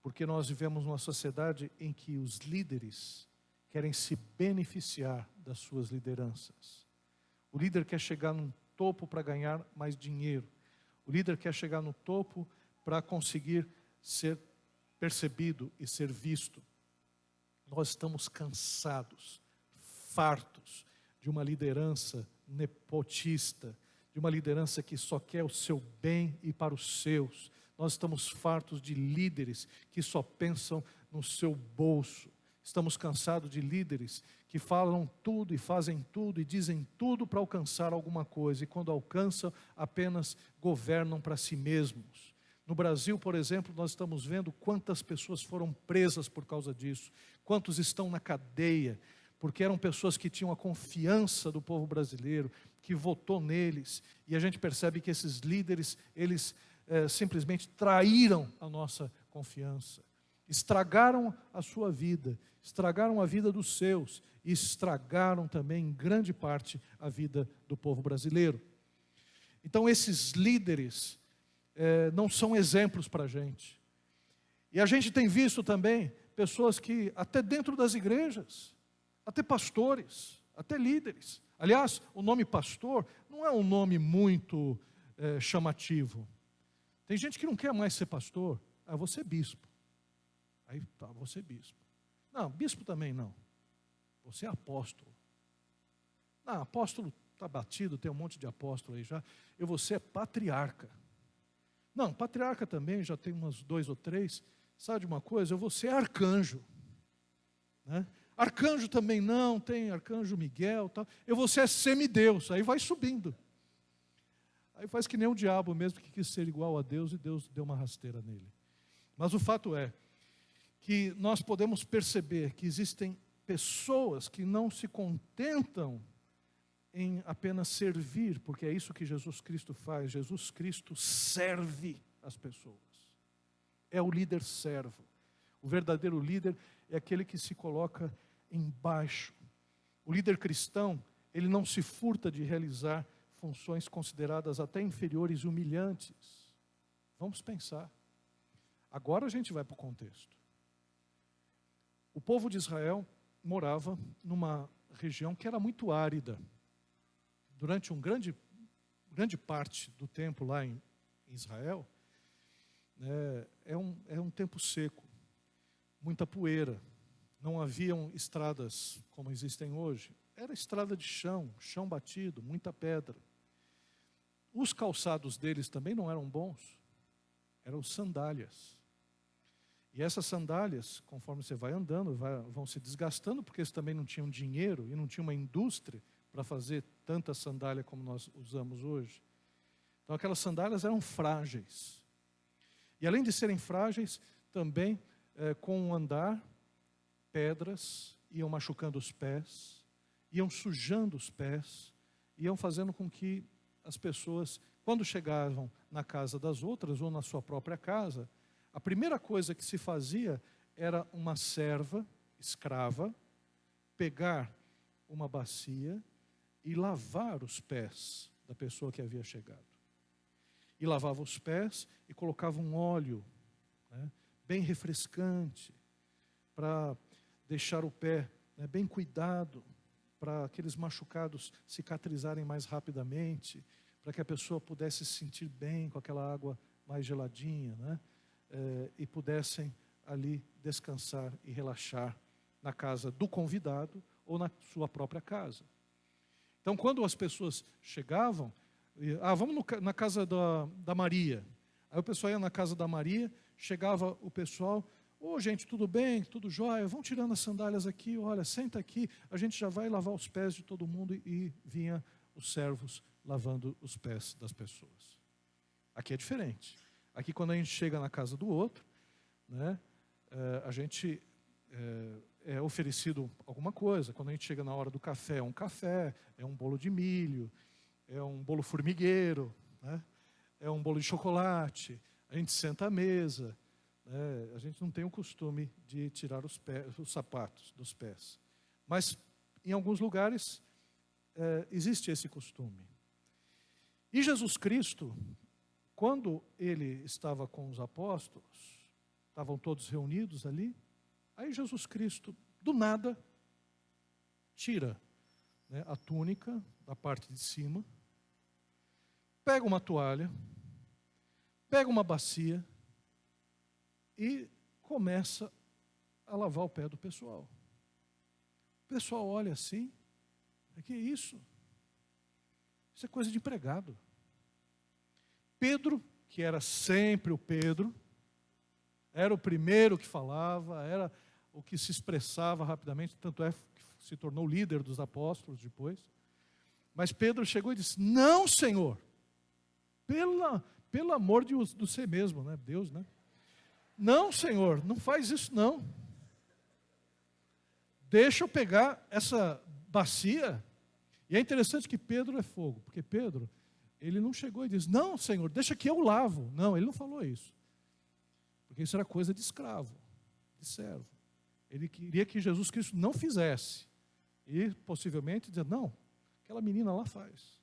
porque nós vivemos numa sociedade em que os líderes querem se beneficiar das suas lideranças. O líder quer chegar num topo para ganhar mais dinheiro. O líder quer chegar no topo para conseguir ser percebido e ser visto. Nós estamos cansados, fartos de uma liderança nepotista, de uma liderança que só quer o seu bem e para os seus. Nós estamos fartos de líderes que só pensam no seu bolso. Estamos cansados de líderes que falam tudo e fazem tudo e dizem tudo para alcançar alguma coisa. E quando alcançam, apenas governam para si mesmos. No Brasil, por exemplo, nós estamos vendo quantas pessoas foram presas por causa disso. Quantos estão na cadeia, porque eram pessoas que tinham a confiança do povo brasileiro, que votou neles. E a gente percebe que esses líderes, eles simplesmente traíram a nossa confiança. Estragaram a sua vida, estragaram a vida dos seus e estragaram também, em grande parte, a vida do povo brasileiro. Então, esses líderes não são exemplos para a gente. E a gente tem visto também pessoas que, até dentro das igrejas, até pastores, até líderes. Aliás, o nome pastor não é um nome muito chamativo. Tem gente que não quer mais ser pastor. Ah, vou ser bispo. Aí tá, vou ser bispo. Não, bispo também não. Você é apóstolo. Não, apóstolo está batido, tem um monte de apóstolo aí já. Eu vou ser patriarca. Não, patriarca também, já tem umas 2 ou 3. Sabe de uma coisa? Eu vou ser arcanjo. Né? Arcanjo também não, tem arcanjo Miguel. Tal. Eu vou ser semideus, aí vai subindo. Aí faz que nem o diabo mesmo, que quis ser igual a Deus e Deus deu uma rasteira nele. Mas o fato é que nós podemos perceber que existem pessoas que não se contentam em apenas servir, porque é isso que Jesus Cristo faz. Jesus Cristo serve as pessoas. É o líder servo. O verdadeiro líder é aquele que se coloca embaixo. O líder cristão, ele não se furta de realizar funções consideradas até inferiores e humilhantes. Vamos pensar. Agora a gente vai para o contexto. O povo de Israel morava numa região que era muito árida. Durante grande parte do tempo lá em Israel, é um tempo seco, muita poeira. Não haviam estradas como existem hoje. Era estrada de chão, chão batido, muita pedra. Os calçados deles também não eram bons, eram sandálias. E essas sandálias, conforme você vai andando, vão se desgastando, porque eles também não tinham dinheiro e não tinha uma indústria para fazer tanta sandália como nós usamos hoje. Então aquelas sandálias eram frágeis. E além de serem frágeis, também com o andar, pedras iam machucando os pés, iam sujando os pés, iam fazendo com que as pessoas, quando chegavam na casa das outras ou na sua própria casa, a primeira coisa que se fazia era uma serva escrava pegar uma bacia e lavar os pés da pessoa que havia chegado. E lavava os pés e colocava um óleo, né, bem refrescante, para deixar o pé bem cuidado, para aqueles machucados cicatrizarem mais rapidamente, para que a pessoa pudesse se sentir bem com aquela água mais geladinha, né? E pudessem ali descansar e relaxar na casa do convidado ou na sua própria casa. Então, quando as pessoas chegavam, vamos na casa da Maria. Aí o pessoal ia na casa da Maria, chegava o pessoal, gente, tudo bem, tudo jóia, vão tirando as sandálias aqui, olha, senta aqui, a gente já vai lavar os pés de todo mundo, e vinha os servos lavando os pés das pessoas. Aqui é diferente. Aqui, quando a gente chega na casa do outro, né, a gente é oferecido alguma coisa. Quando a gente chega na hora do café, é um bolo de milho, é um bolo formigueiro, né, é um bolo de chocolate. A gente senta à mesa. A gente não tem o costume de tirar os sapatos dos pés. Mas, em alguns lugares, existe esse costume. E Jesus Cristo, quando ele estava com os apóstolos, estavam todos reunidos ali, aí Jesus Cristo, do nada, tira a túnica da parte de cima, pega uma toalha, pega uma bacia e começa a lavar o pé do pessoal. O pessoal olha assim, que é isso? Isso é coisa de empregado. Pedro, que era sempre o Pedro, era o primeiro que falava, era o que se expressava rapidamente, tanto é que se tornou líder dos apóstolos depois. Mas Pedro chegou e disse: não, Senhor, pelo amor do ser mesmo, né? Deus, né? Não, Senhor, não faz isso não. Deixa eu pegar essa bacia. E é interessante que Pedro é fogo, porque Pedro, ele não chegou e disse: não, Senhor, deixa que eu lavo. Não, ele não falou isso. Porque isso era coisa de escravo, de servo. Ele queria que Jesus Cristo não fizesse. E possivelmente dizer: não, aquela menina lá faz.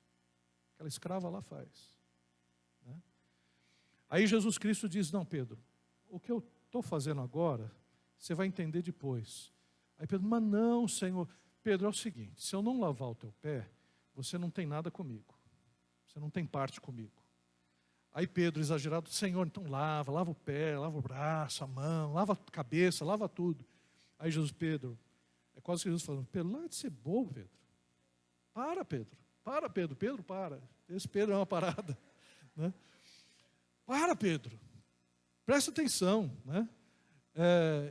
Aquela escrava lá faz. Né? Aí Jesus Cristo diz: não, Pedro, o que eu estou fazendo agora, você vai entender depois. Aí Pedro: mas não, Senhor. Pedro, é o seguinte, se eu não lavar o teu pé, você não tem nada comigo. Você não tem parte comigo. Aí Pedro, exagerado: Senhor, então lava o pé, lava o braço, a mão, lava a cabeça, lava tudo. Aí Jesus: Pedro, é quase que Jesus falando: Pedro, larga de ser bobo, Pedro. Para, Pedro, para. Esse Pedro é uma parada. Né? Para, Pedro, presta atenção. Né?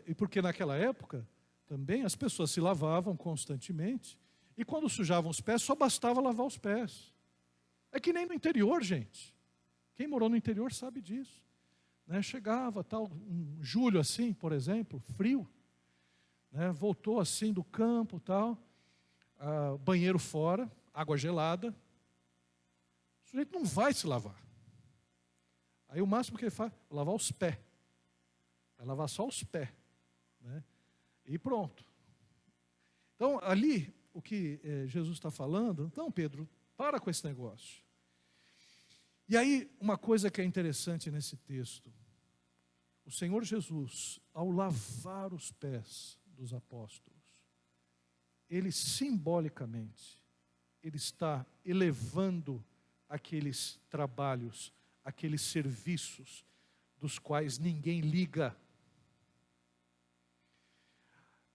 E porque naquela época, também as pessoas se lavavam constantemente, e quando sujavam os pés, só bastava lavar os pés. É que nem no interior, gente. Quem morou no interior sabe disso. Né? Chegava, tal, um julho assim, por exemplo, frio, né? Voltou assim do campo, tal, banheiro fora, água gelada. O sujeito não vai se lavar. Aí o máximo que ele faz é lavar os pés. Vai lavar só os pés. Né? E pronto. Então, ali, o que Jesus está falando: não, Pedro, para com esse negócio. E aí, uma coisa que é interessante nesse texto: o Senhor Jesus, ao lavar os pés dos apóstolos, ele simbolicamente, ele está elevando aqueles trabalhos, aqueles serviços dos quais ninguém liga.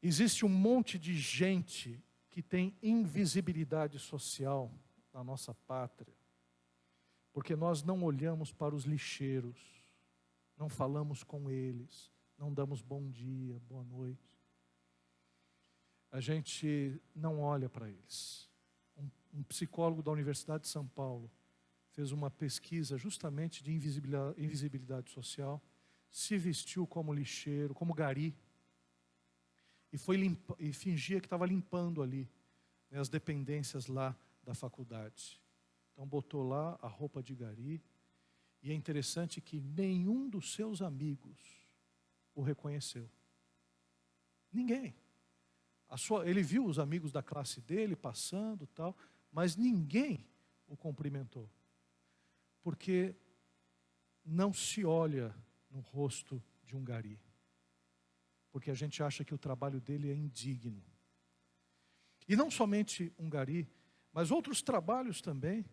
Existe um monte de gente que tem invisibilidade social na nossa pátria, porque nós não olhamos para os lixeiros, não falamos com eles, não damos bom dia, boa noite. A gente não olha para eles. Um psicólogo da Universidade de São Paulo fez uma pesquisa justamente de invisibilidade social, se vestiu como lixeiro, como gari, e fingia que estava limpando ali, né, as dependências lá da faculdade. Então botou lá a roupa de gari, e é interessante que nenhum dos seus amigos o reconheceu. Ninguém. Ele viu os amigos da classe dele passando, tal, mas ninguém o cumprimentou. Porque não se olha no rosto de um gari. Porque a gente acha que o trabalho dele é indigno. E não somente um gari, mas outros trabalhos também.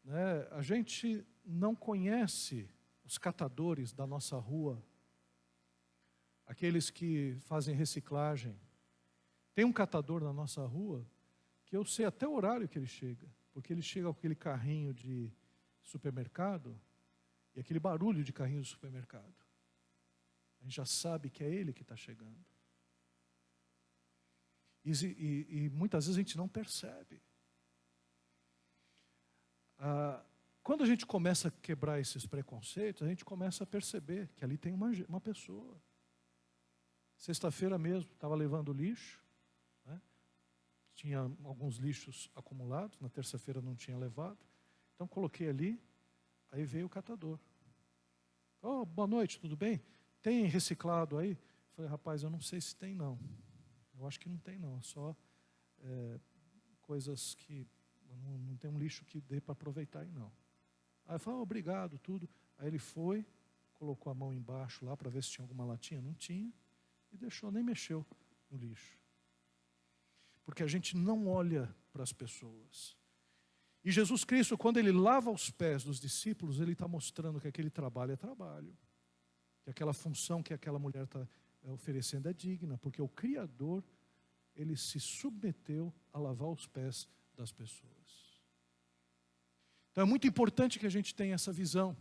Né? A gente não conhece os catadores da nossa rua, aqueles que fazem reciclagem. Tem um catador na nossa rua que eu sei até o horário que ele chega, porque ele chega com aquele carrinho de supermercado e aquele barulho de carrinho de supermercado. A gente já sabe que é ele que está chegando. E muitas vezes a gente não percebe. Quando a gente começa a quebrar esses preconceitos, a gente começa a perceber que ali tem uma pessoa. Sexta-feira mesmo, estava levando lixo, né? Tinha alguns lixos acumulados, na terça-feira não tinha levado, então coloquei ali, aí veio o catador. Oh, boa noite, tudo bem? Tem reciclado aí? Falei: rapaz, eu não sei se tem não. Eu acho que não tem não, só coisas que não tem um lixo que dê para aproveitar aí não. Aí eu falei: obrigado, tudo. Aí ele foi, colocou a mão embaixo lá para ver se tinha alguma latinha, não tinha, e deixou, nem mexeu no lixo. Porque a gente não olha para as pessoas. E Jesus Cristo, quando ele lava os pés dos discípulos, ele está mostrando que aquele trabalho é trabalho. Que aquela função que aquela mulher está oferecendo é digna, porque o Criador, ele se submeteu a lavar os pés das pessoas. Então é muito importante que a gente tenha essa visão.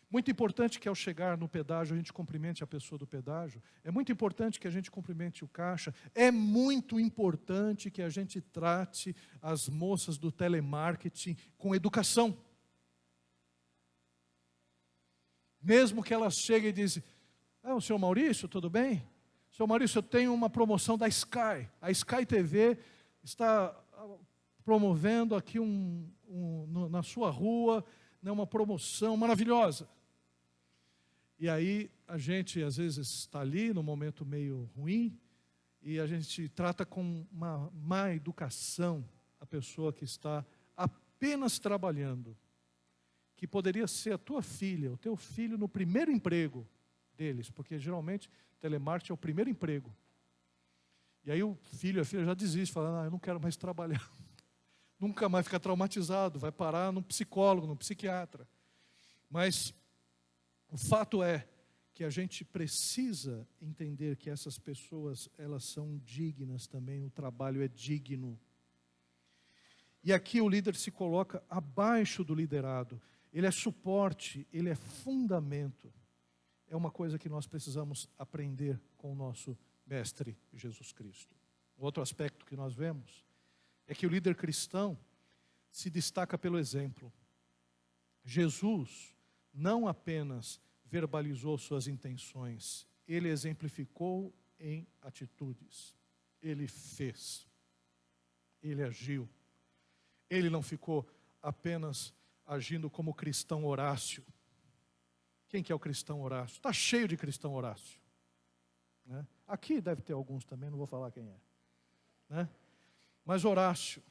Muito importante que ao chegar no pedágio a gente cumprimente a pessoa do pedágio. É muito importante que a gente cumprimente o caixa. É muito importante que a gente trate as moças do telemarketing com educação. Mesmo que elas cheguem e dizem: o senhor Maurício, tudo bem? Senhor Maurício, eu tenho uma promoção da Sky. A Sky TV está promovendo aqui na sua rua, né, uma promoção maravilhosa. E aí a gente às vezes está ali num momento meio ruim e a gente trata com uma má educação a pessoa que está apenas trabalhando, que poderia ser a tua filha, o teu filho no primeiro emprego deles, porque geralmente telemarketing é o primeiro emprego. E aí o filho, a filha já desiste, fala: eu não quero mais trabalhar. Nunca mais fica traumatizado, vai parar num psicólogo, num psiquiatra. Mas o fato é que a gente precisa entender que essas pessoas, elas são dignas também, o trabalho é digno. E aqui o líder se coloca abaixo do liderado. Ele é suporte, ele é fundamento. É uma coisa que nós precisamos aprender com o nosso Mestre Jesus Cristo. Outro aspecto que nós vemos é que o líder cristão se destaca pelo exemplo. Jesus não apenas verbalizou suas intenções, ele exemplificou em atitudes. Ele fez, ele agiu. Ele não ficou apenas agindo como cristão Horácio. Quem que é o cristão Horácio? Está cheio de cristão Horácio, né? Aqui deve ter alguns também, não vou falar quem é, né? Mas Horácio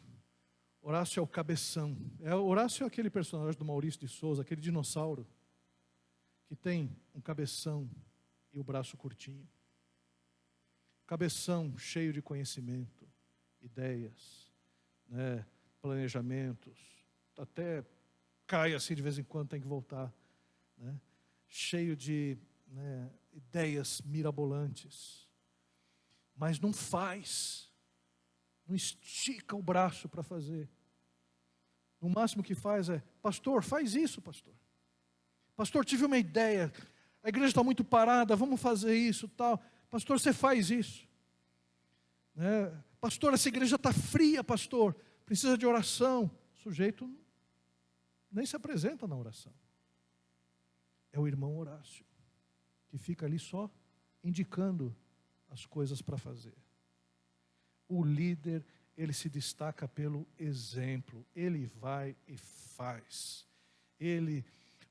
é o cabeção. Horácio é aquele personagem do Maurício de Souza, aquele dinossauro, que tem um cabeção e o braço curtinho. Cabeção cheio de conhecimento, ideias, né, planejamentos, até cai assim de vez em quando, tem que voltar, né, cheio de, né, ideias mirabolantes, mas não faz, não estica o braço para fazer. No máximo que faz é: pastor, faz isso, pastor. Pastor, tive uma ideia, a igreja está muito parada, vamos fazer isso, tal. Pastor, você faz isso, né? Pastor, essa igreja está fria, pastor, precisa de oração. O sujeito nem se apresenta na oração. É o irmão Horácio, que fica ali só indicando as coisas para fazer. O líder, ele se destaca pelo exemplo. Ele vai e faz. Ele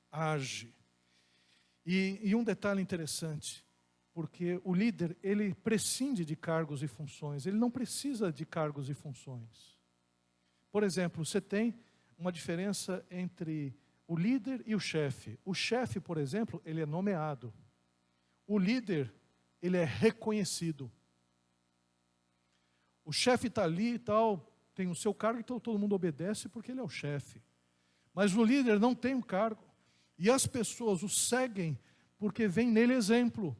age. E um detalhe interessante, porque o líder, ele prescinde de cargos e funções. Ele não precisa de cargos e funções. Por exemplo, você tem uma diferença entre o líder e o chefe. O chefe, por exemplo, ele é nomeado. O líder, ele é reconhecido. O chefe está ali e tal, tem o seu cargo, então todo mundo obedece porque ele é o chefe. Mas o líder não tem um cargo. E as pessoas o seguem porque vem nele exemplo.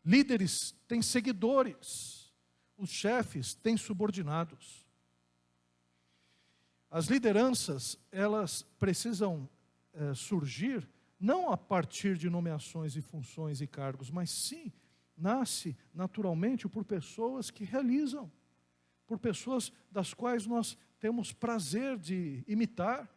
Líderes têm seguidores. Os chefes têm subordinados. As lideranças, elas precisam surgir não a partir de nomeações e funções e cargos, mas sim, nasce naturalmente por pessoas que realizam, por pessoas das quais nós temos prazer de imitar,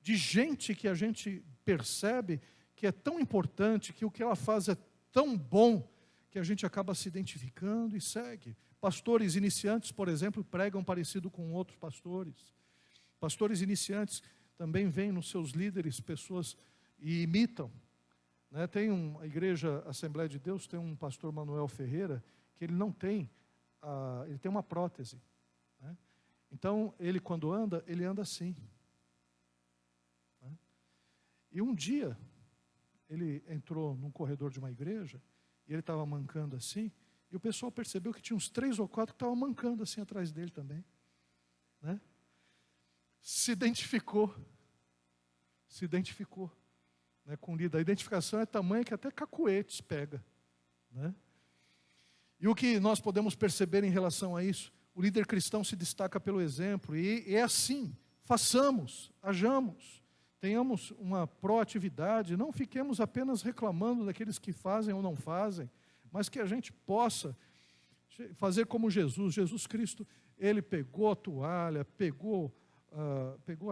de gente que a gente percebe que é tão importante, que o que ela faz é tão bom, que a gente acaba se identificando e segue. Pastores iniciantes, por exemplo, pregam parecido com outros pastores. Pastores iniciantes também veem nos seus líderes pessoas e imitam. Né? Tem a igreja Assembleia de Deus, tem um pastor Manuel Ferreira, que ele não tem, ele tem uma prótese. Né? Então, ele quando anda, ele anda assim. Né? E um dia, ele entrou num corredor de uma igreja, e ele estava mancando assim, e o pessoal percebeu que tinha uns 3 ou 4 que estavam mancando assim atrás dele também. Né? Se identificou, né, com o líder. A identificação é tamanha que até cacuetes pega, né? E o que nós podemos perceber em relação a isso? O líder cristão se destaca pelo exemplo, e é assim, façamos, hajamos, tenhamos uma proatividade, não fiquemos apenas reclamando daqueles que fazem ou não fazem, mas que a gente possa fazer como Jesus. Jesus Cristo, ele pegou a toalha, pegou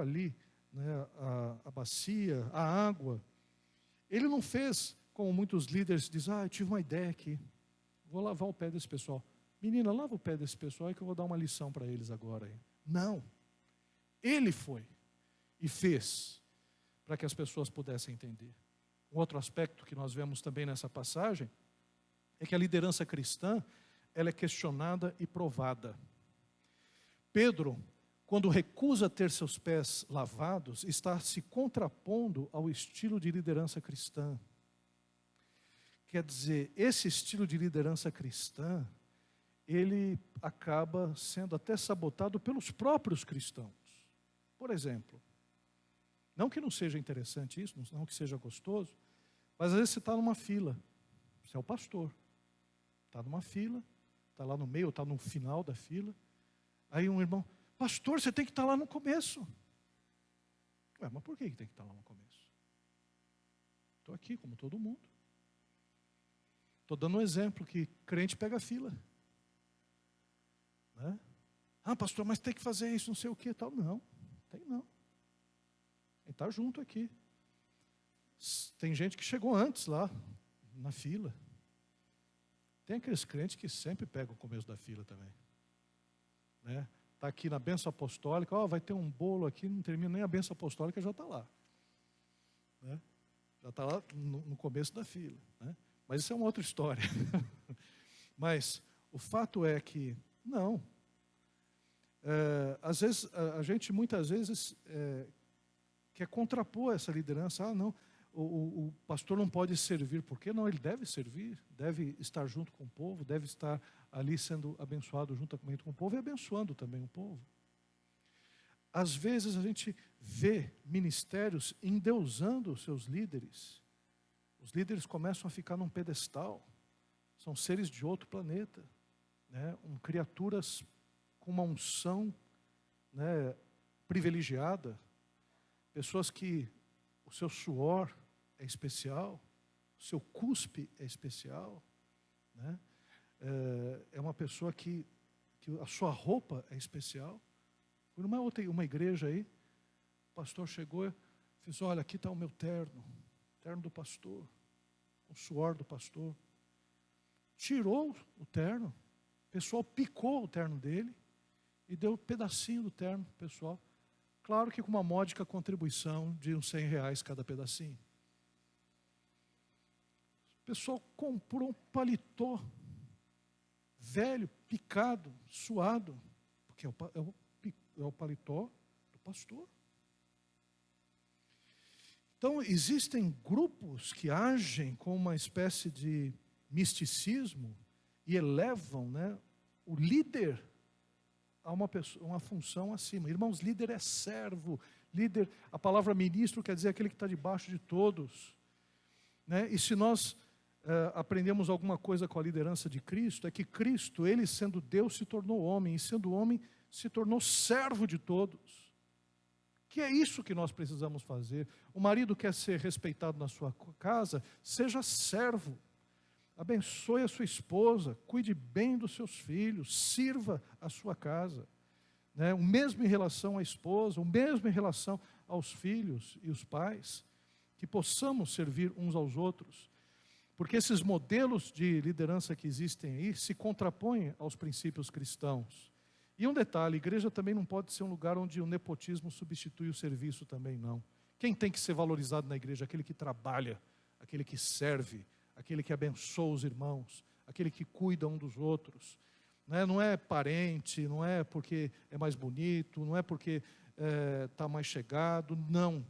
ali, né, a bacia, a água. Ele não fez como muitos líderes dizem, eu tive uma ideia aqui, vou lavar o pé desse pessoal. Menina, lava o pé desse pessoal aí que eu vou dar uma lição para eles agora. Aí. Não. Ele foi e fez para que as pessoas pudessem entender. Um outro aspecto que nós vemos também nessa passagem é que a liderança cristã, ela é questionada e provada. Pedro, quando recusa ter seus pés lavados, está se contrapondo ao estilo de liderança cristã. Quer dizer, esse estilo de liderança cristã, ele acaba sendo até sabotado pelos próprios cristãos. Por exemplo, não que não seja interessante isso, não que seja gostoso, mas às vezes você está numa fila, você é o pastor, está numa fila, está lá no meio, está no final da fila, aí um irmão, pastor, você tem que estar lá no começo. Ué, mas por que tem que estar lá no começo? Estou aqui como todo mundo. Estou dando um exemplo que crente pega fila. Né? Ah, pastor, mas tem que fazer isso, não sei o que tal. Não, tem não. Ele está junto aqui. Tem gente que chegou antes lá, na fila. Tem aqueles crentes que sempre pegam o começo da fila também. Né? Está aqui na bênção apostólica, vai ter um bolo aqui, não termina nem a bênção apostólica, já está lá. Né? Já está lá no começo da fila. Né? Mas isso é uma outra história. Mas o fato é que, não. Às vezes, a gente muitas vezes quer contrapor essa liderança. Ah, não, o pastor não pode servir. Por quê? Não, ele deve servir, deve estar junto com o povo, deve estar ali sendo abençoado juntamente com o povo e abençoando também o povo. Às vezes a gente vê ministérios endeusando os seus líderes. Os líderes começam a ficar num pedestal. São seres de outro planeta, né? Criaturas com uma unção, né, privilegiada. Pessoas que o seu suor é especial, o seu cuspe é especial. Né? É uma pessoa que a sua roupa é especial. Por uma igreja aí, o pastor chegou e fez, olha, aqui está o meu terno do pastor, o suor do pastor. Tirou o terno, o pessoal picou o terno dele e deu um pedacinho do terno pro pessoal. Claro que com uma módica contribuição de uns R$100 cada pedacinho. O pessoal comprou um paletó velho, picado, suado, porque é o paletó do pastor. Então, existem grupos que agem com uma espécie de misticismo e elevam, né, o líder a uma função acima. Irmãos, líder é servo. Líder, a palavra ministro quer dizer aquele que está debaixo de todos. Né? E se nós aprendemos alguma coisa com a liderança de Cristo, é que Cristo, ele sendo Deus, se tornou homem, e sendo homem, se tornou servo de todos. Que é isso que nós precisamos fazer. O marido quer ser respeitado na sua casa, seja servo. Abençoe a sua esposa, cuide bem dos seus filhos, sirva a sua casa. Né? O mesmo em relação à esposa, o mesmo em relação aos filhos e os pais, que possamos servir uns aos outros. Porque esses modelos de liderança que existem aí se contrapõem aos princípios cristãos. E um detalhe, a igreja também não pode ser um lugar onde o nepotismo substitui o serviço também, não. Quem tem que ser valorizado na igreja? Aquele que trabalha, aquele que serve, aquele que abençoa os irmãos, aquele que cuida um dos outros. Não é parente, não é porque é mais bonito, não é porque está mais chegado, não.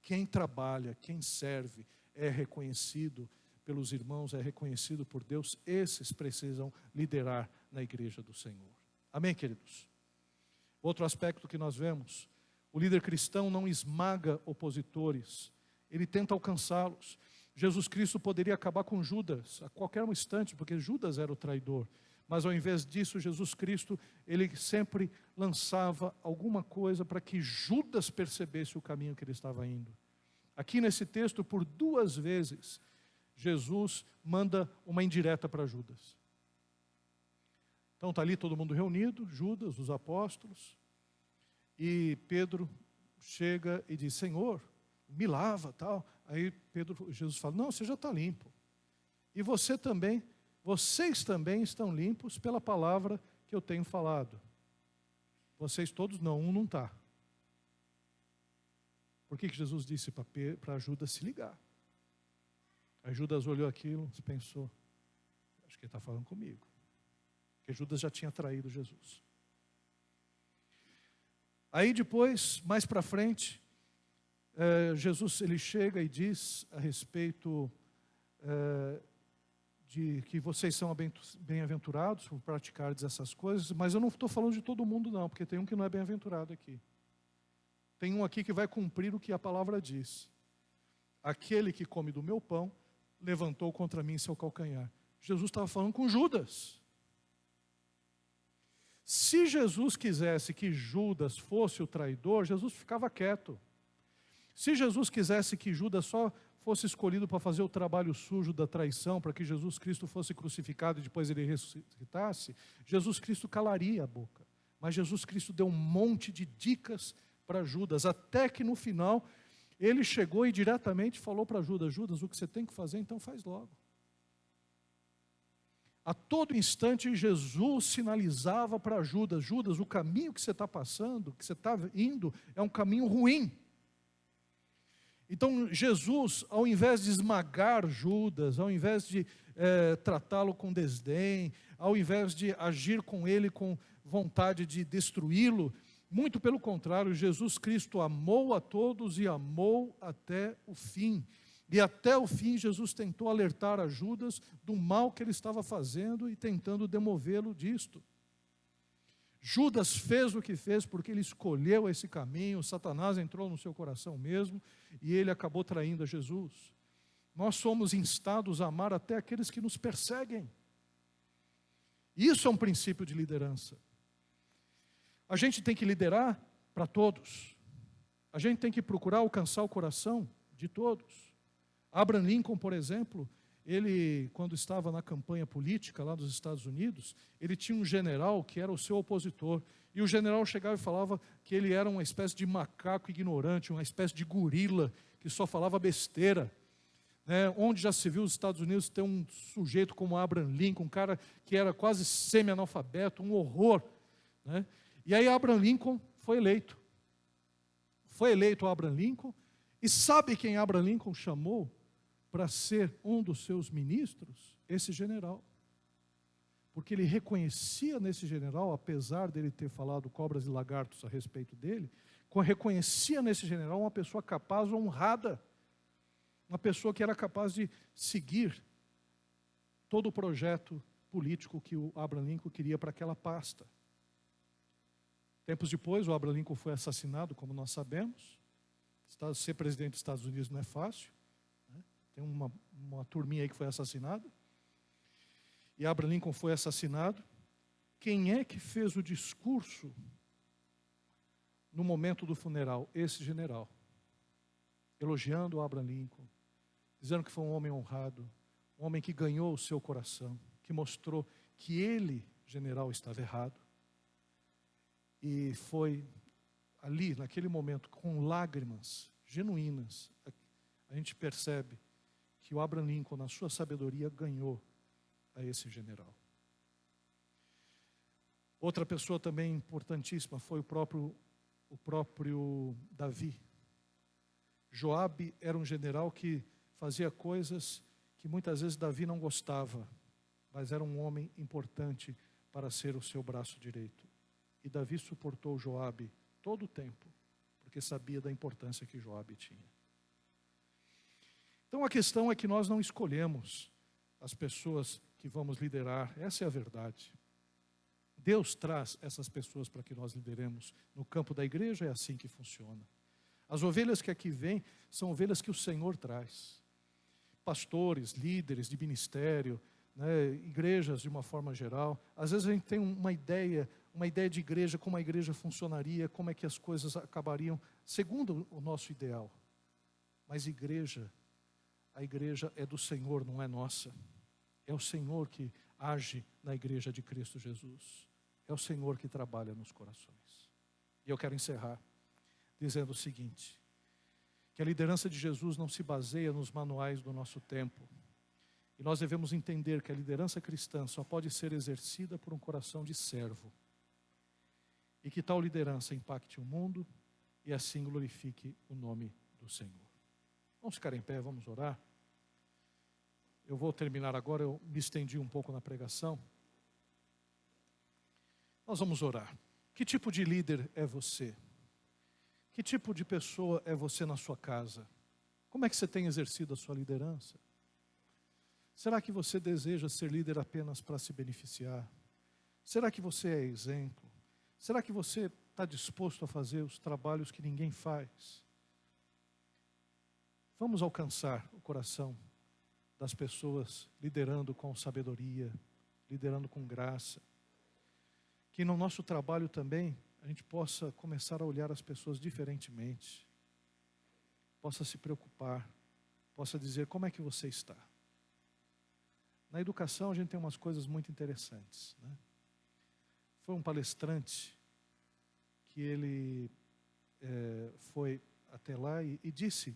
Quem trabalha, quem serve, é reconhecido pelos irmãos, é reconhecido por Deus. Esses precisam liderar na igreja do Senhor. Amém, queridos? Outro aspecto que nós vemos, o líder cristão não esmaga opositores, ele tenta alcançá-los. Jesus Cristo poderia acabar com Judas a qualquer instante, porque Judas era o traidor. Mas ao invés disso, Jesus Cristo, ele sempre lançava alguma coisa para que Judas percebesse o caminho que ele estava indo. Aqui nesse texto, por 2 vezes, Jesus manda uma indireta para Judas. Então está ali todo mundo reunido, Judas, os apóstolos, e Pedro chega e diz: Senhor, me lava, tal. Aí Jesus fala: não, você já está limpo. E vocês também estão limpos pela palavra que eu tenho falado. Vocês todos não, um não está. Por que Jesus disse para Judas se ligar? Aí Judas olhou aquilo e pensou: acho que ele está falando comigo. Porque Judas já tinha traído Jesus. Aí depois, mais para frente, Jesus ele chega e diz a respeito de que vocês são bem-aventurados por praticardes essas coisas, mas eu não estou falando de todo mundo não, porque tem um que não é bem-aventurado aqui. Tem um aqui que vai cumprir o que a palavra diz. Aquele que come do meu pão, levantou contra mim seu calcanhar. Jesus estava falando com Judas. Se Jesus quisesse que Judas fosse o traidor, Jesus ficava quieto. Se Jesus quisesse que Judas só fosse escolhido para fazer o trabalho sujo da traição, para que Jesus Cristo fosse crucificado e depois ele ressuscitasse, Jesus Cristo calaria a boca. Mas Jesus Cristo deu um monte de dicas para Judas, até que no final ele chegou e diretamente falou para Judas: Judas, o que você tem que fazer, então faz logo. A todo instante Jesus sinalizava para Judas: Judas, o caminho que você está passando, que você está indo, é um caminho ruim. Então Jesus, ao invés de esmagar Judas, ao invés de tratá-lo com desdém, ao invés de agir com ele com vontade de destruí-lo, muito pelo contrário, Jesus Cristo amou a todos e amou até o fim. E até o fim Jesus tentou alertar a Judas do mal que ele estava fazendo e tentando demovê-lo disto. Judas fez o que fez porque ele escolheu esse caminho, Satanás entrou no seu coração mesmo e ele acabou traindo a Jesus. Nós somos instados a amar até aqueles que nos perseguem. Isso é um princípio de liderança. A gente tem que liderar para todos. A gente tem que procurar alcançar o coração de todos. Abraham Lincoln, por exemplo, ele, quando estava na campanha política lá dos Estados Unidos, ele tinha um general que era o seu opositor. E o general chegava e falava que ele era uma espécie de macaco ignorante, uma espécie de gorila que só falava besteira. Onde já se viu os Estados Unidos ter um sujeito como Abraham Lincoln, um cara que era quase semi-analfabeto, um horror. E aí Abraham Lincoln foi eleito. Foi eleito Abraham Lincoln. E sabe quem Abraham Lincoln chamou para ser um dos seus ministros? Esse general. Porque ele reconhecia nesse general, apesar dele ter falado cobras e lagartos a respeito dele, reconhecia nesse general uma pessoa capaz, honrada, uma pessoa que era capaz de seguir todo o projeto político que o Abraham Lincoln queria para aquela pasta. Tempos depois, o Abraham Lincoln foi assassinado, como nós sabemos. Ser presidente dos Estados Unidos não é fácil. Tem uma turminha aí que foi assassinada. E Abraham Lincoln foi assassinado. Quem é que fez o discurso no momento do funeral? Esse general. Elogiando o Abraham Lincoln, dizendo que foi um homem honrado, um homem que ganhou o seu coração, que mostrou que ele, general, estava errado. E foi ali, naquele momento, com lágrimas genuínas, a gente percebe que o Abraham Lincoln, na sua sabedoria, ganhou a esse general. Outra pessoa também importantíssima foi o próprio Davi. Joabe era um general que fazia coisas que muitas vezes Davi não gostava, mas era um homem importante para ser o seu braço direito. E Davi suportou Joabe todo o tempo, porque sabia da importância que Joabe tinha. Então a questão é que nós não escolhemos as pessoas que vamos liderar, essa é a verdade. Deus traz essas pessoas para que nós lideremos. No campo da igreja é assim que funciona. As ovelhas que aqui vêm são ovelhas que o Senhor traz. pastores, líderes de ministério, né, igrejas de uma forma geral. Às vezes a gente tem uma ideia de igreja, como a igreja funcionaria, como é que as coisas acabariam, segundo o nosso ideal. Mas a igreja é do Senhor, não é nossa. É o Senhor que age na igreja de Cristo Jesus. É o Senhor que trabalha nos corações. E eu quero encerrar dizendo o seguinte: que a liderança de Jesus não se baseia nos manuais do nosso tempo. E nós devemos entender que a liderança cristã só pode ser exercida por um coração de servo. E que tal liderança impacte o mundo e assim glorifique o nome do Senhor. Vamos ficar em pé, vamos orar. Eu vou terminar agora, eu me estendi um pouco na pregação. Nós vamos orar. Que tipo de líder é você? Que tipo de pessoa é você na sua casa? Como é que você tem exercido a sua liderança? Será que você deseja ser líder apenas para se beneficiar? Será que você é exemplo? Será que você está disposto a fazer os trabalhos que ninguém faz? Vamos alcançar o coração das pessoas liderando com sabedoria, liderando com graça. Que no nosso trabalho também a gente possa começar a olhar as pessoas diferentemente, possa se preocupar, possa dizer como é que você está. Na educação a gente tem umas coisas muito interessantes, né? Foi um palestrante que ele foi até lá e disse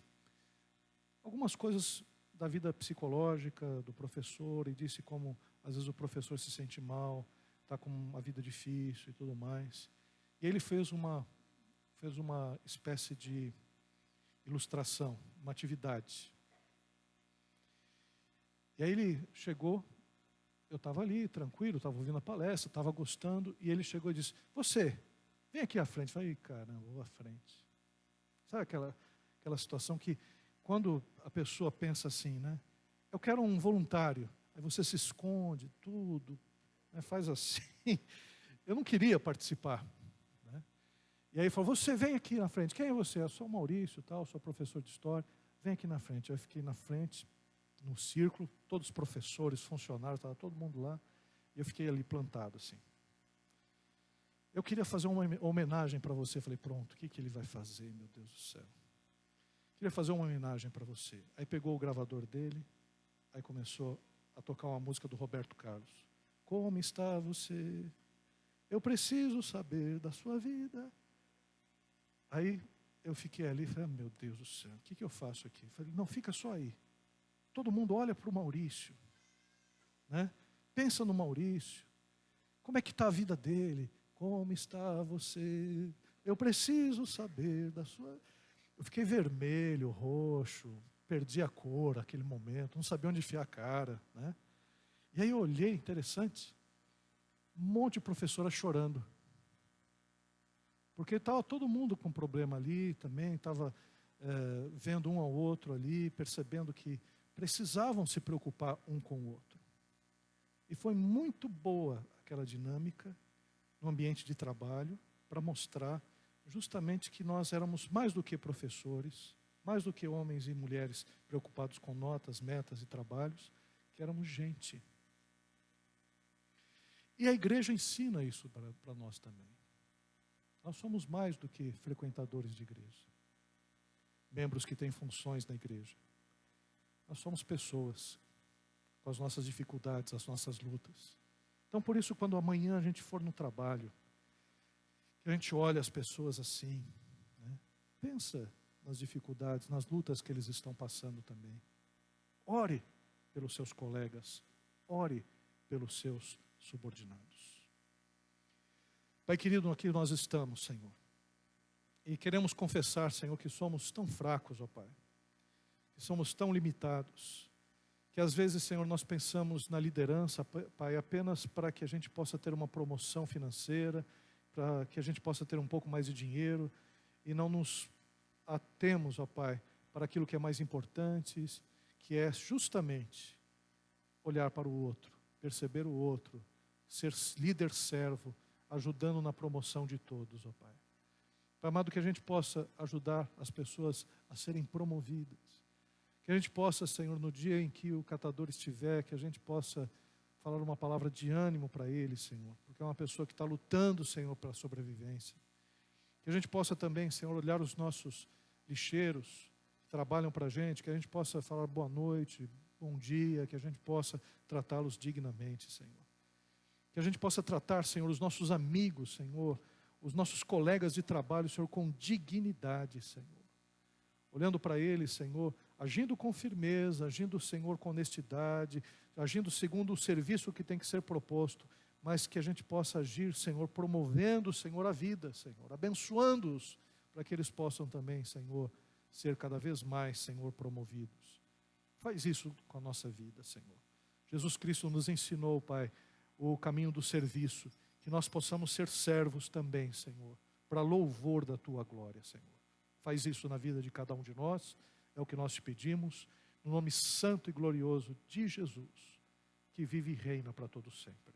algumas coisas da vida psicológica do professor, e disse como às vezes o professor se sente mal, está com uma vida difícil e tudo mais. E ele fez uma espécie de ilustração, uma atividade. E aí ele chegou, eu estava ali, tranquilo, estava ouvindo a palestra, estava gostando, e ele chegou e disse: você, vem aqui à frente. Eu falei: caramba, vou à frente. Sabe aquela situação que, quando a pessoa pensa assim, né? Eu quero um voluntário. Aí você se esconde, tudo, né, faz assim. Eu não queria participar. Né? E aí ele falou: você vem aqui na frente. Quem é você? Eu sou o Maurício, tal, sou professor de história. Vem aqui na frente. Eu fiquei na frente, no círculo, todos os professores, funcionários, estava todo mundo lá. E eu fiquei ali plantado assim. Eu queria fazer uma homenagem para você. Eu falei: pronto, o que ele vai fazer, meu Deus do céu? Queria fazer uma homenagem para você. Aí pegou o gravador dele, aí começou a tocar uma música do Roberto Carlos. Como está você? Eu preciso saber da sua vida. Aí eu fiquei ali e falei: meu Deus do céu, o que eu faço aqui? Eu falei: não, fica só aí. Todo mundo olha para o Maurício, né? Pensa no Maurício. Como é que está a vida dele? Como está você? Eu preciso saber da sua... Eu fiquei vermelho, roxo, perdi a cor naquele momento, não sabia onde enfiar a cara, né? E aí eu olhei, interessante, um monte de professora chorando. Porque estava todo mundo com problema ali também, estava vendo um ao outro ali, percebendo que precisavam se preocupar um com o outro. E foi muito boa aquela dinâmica no ambiente de trabalho para mostrar justamente que nós éramos mais do que professores, mais do que homens e mulheres preocupados com notas, metas e trabalhos, que éramos gente. E a igreja ensina isso para nós também. Nós somos mais do que frequentadores de igreja, membros que têm funções na igreja. Nós somos pessoas com as nossas dificuldades, as nossas lutas. Então, por isso, quando amanhã a gente for no trabalho, que a gente olha as pessoas assim, né? Pensa nas dificuldades, nas lutas que eles estão passando também. Ore pelos seus colegas, ore pelos seus subordinados. Pai querido, aqui nós estamos, Senhor, e queremos confessar, Senhor, que somos tão fracos, ó Pai, que somos tão limitados, que às vezes, Senhor, nós pensamos na liderança, Pai, apenas para que a gente possa ter uma promoção financeira, para que a gente possa ter um pouco mais de dinheiro, e não nos atemos, ó Pai, para aquilo que é mais importante, que é justamente olhar para o outro, perceber o outro, ser líder servo, ajudando na promoção de todos, ó Pai. Pai amado, que a gente possa ajudar as pessoas a serem promovidas, Que a gente possa, Senhor, no dia em que o catador estiver, que a gente possa falar uma palavra de ânimo para ele, Senhor, porque é uma pessoa que está lutando, Senhor, pela sobrevivência. Que a gente possa também, Senhor, olhar os nossos lixeiros que trabalham para a gente, que a gente possa falar boa noite, bom dia, que a gente possa tratá-los dignamente, Senhor. Que a gente possa tratar, Senhor, os nossos amigos, Senhor, os nossos colegas de trabalho, Senhor, com dignidade, Senhor. Olhando para eles, Senhor, agindo com firmeza, agindo, Senhor, com honestidade, agindo segundo o serviço que tem que ser proposto, mas que a gente possa agir, Senhor, promovendo, Senhor, a vida, Senhor, abençoando-os, para que eles possam também, Senhor, ser cada vez mais, Senhor, promovidos. Faz isso com a nossa vida, Senhor. Jesus Cristo nos ensinou, Pai, o caminho do serviço, que nós possamos ser servos também, Senhor, para louvor da Tua glória, Senhor. Faz isso na vida de cada um de nós, é o que nós te pedimos, no nome santo e glorioso de Jesus, que vive e reina para todo sempre.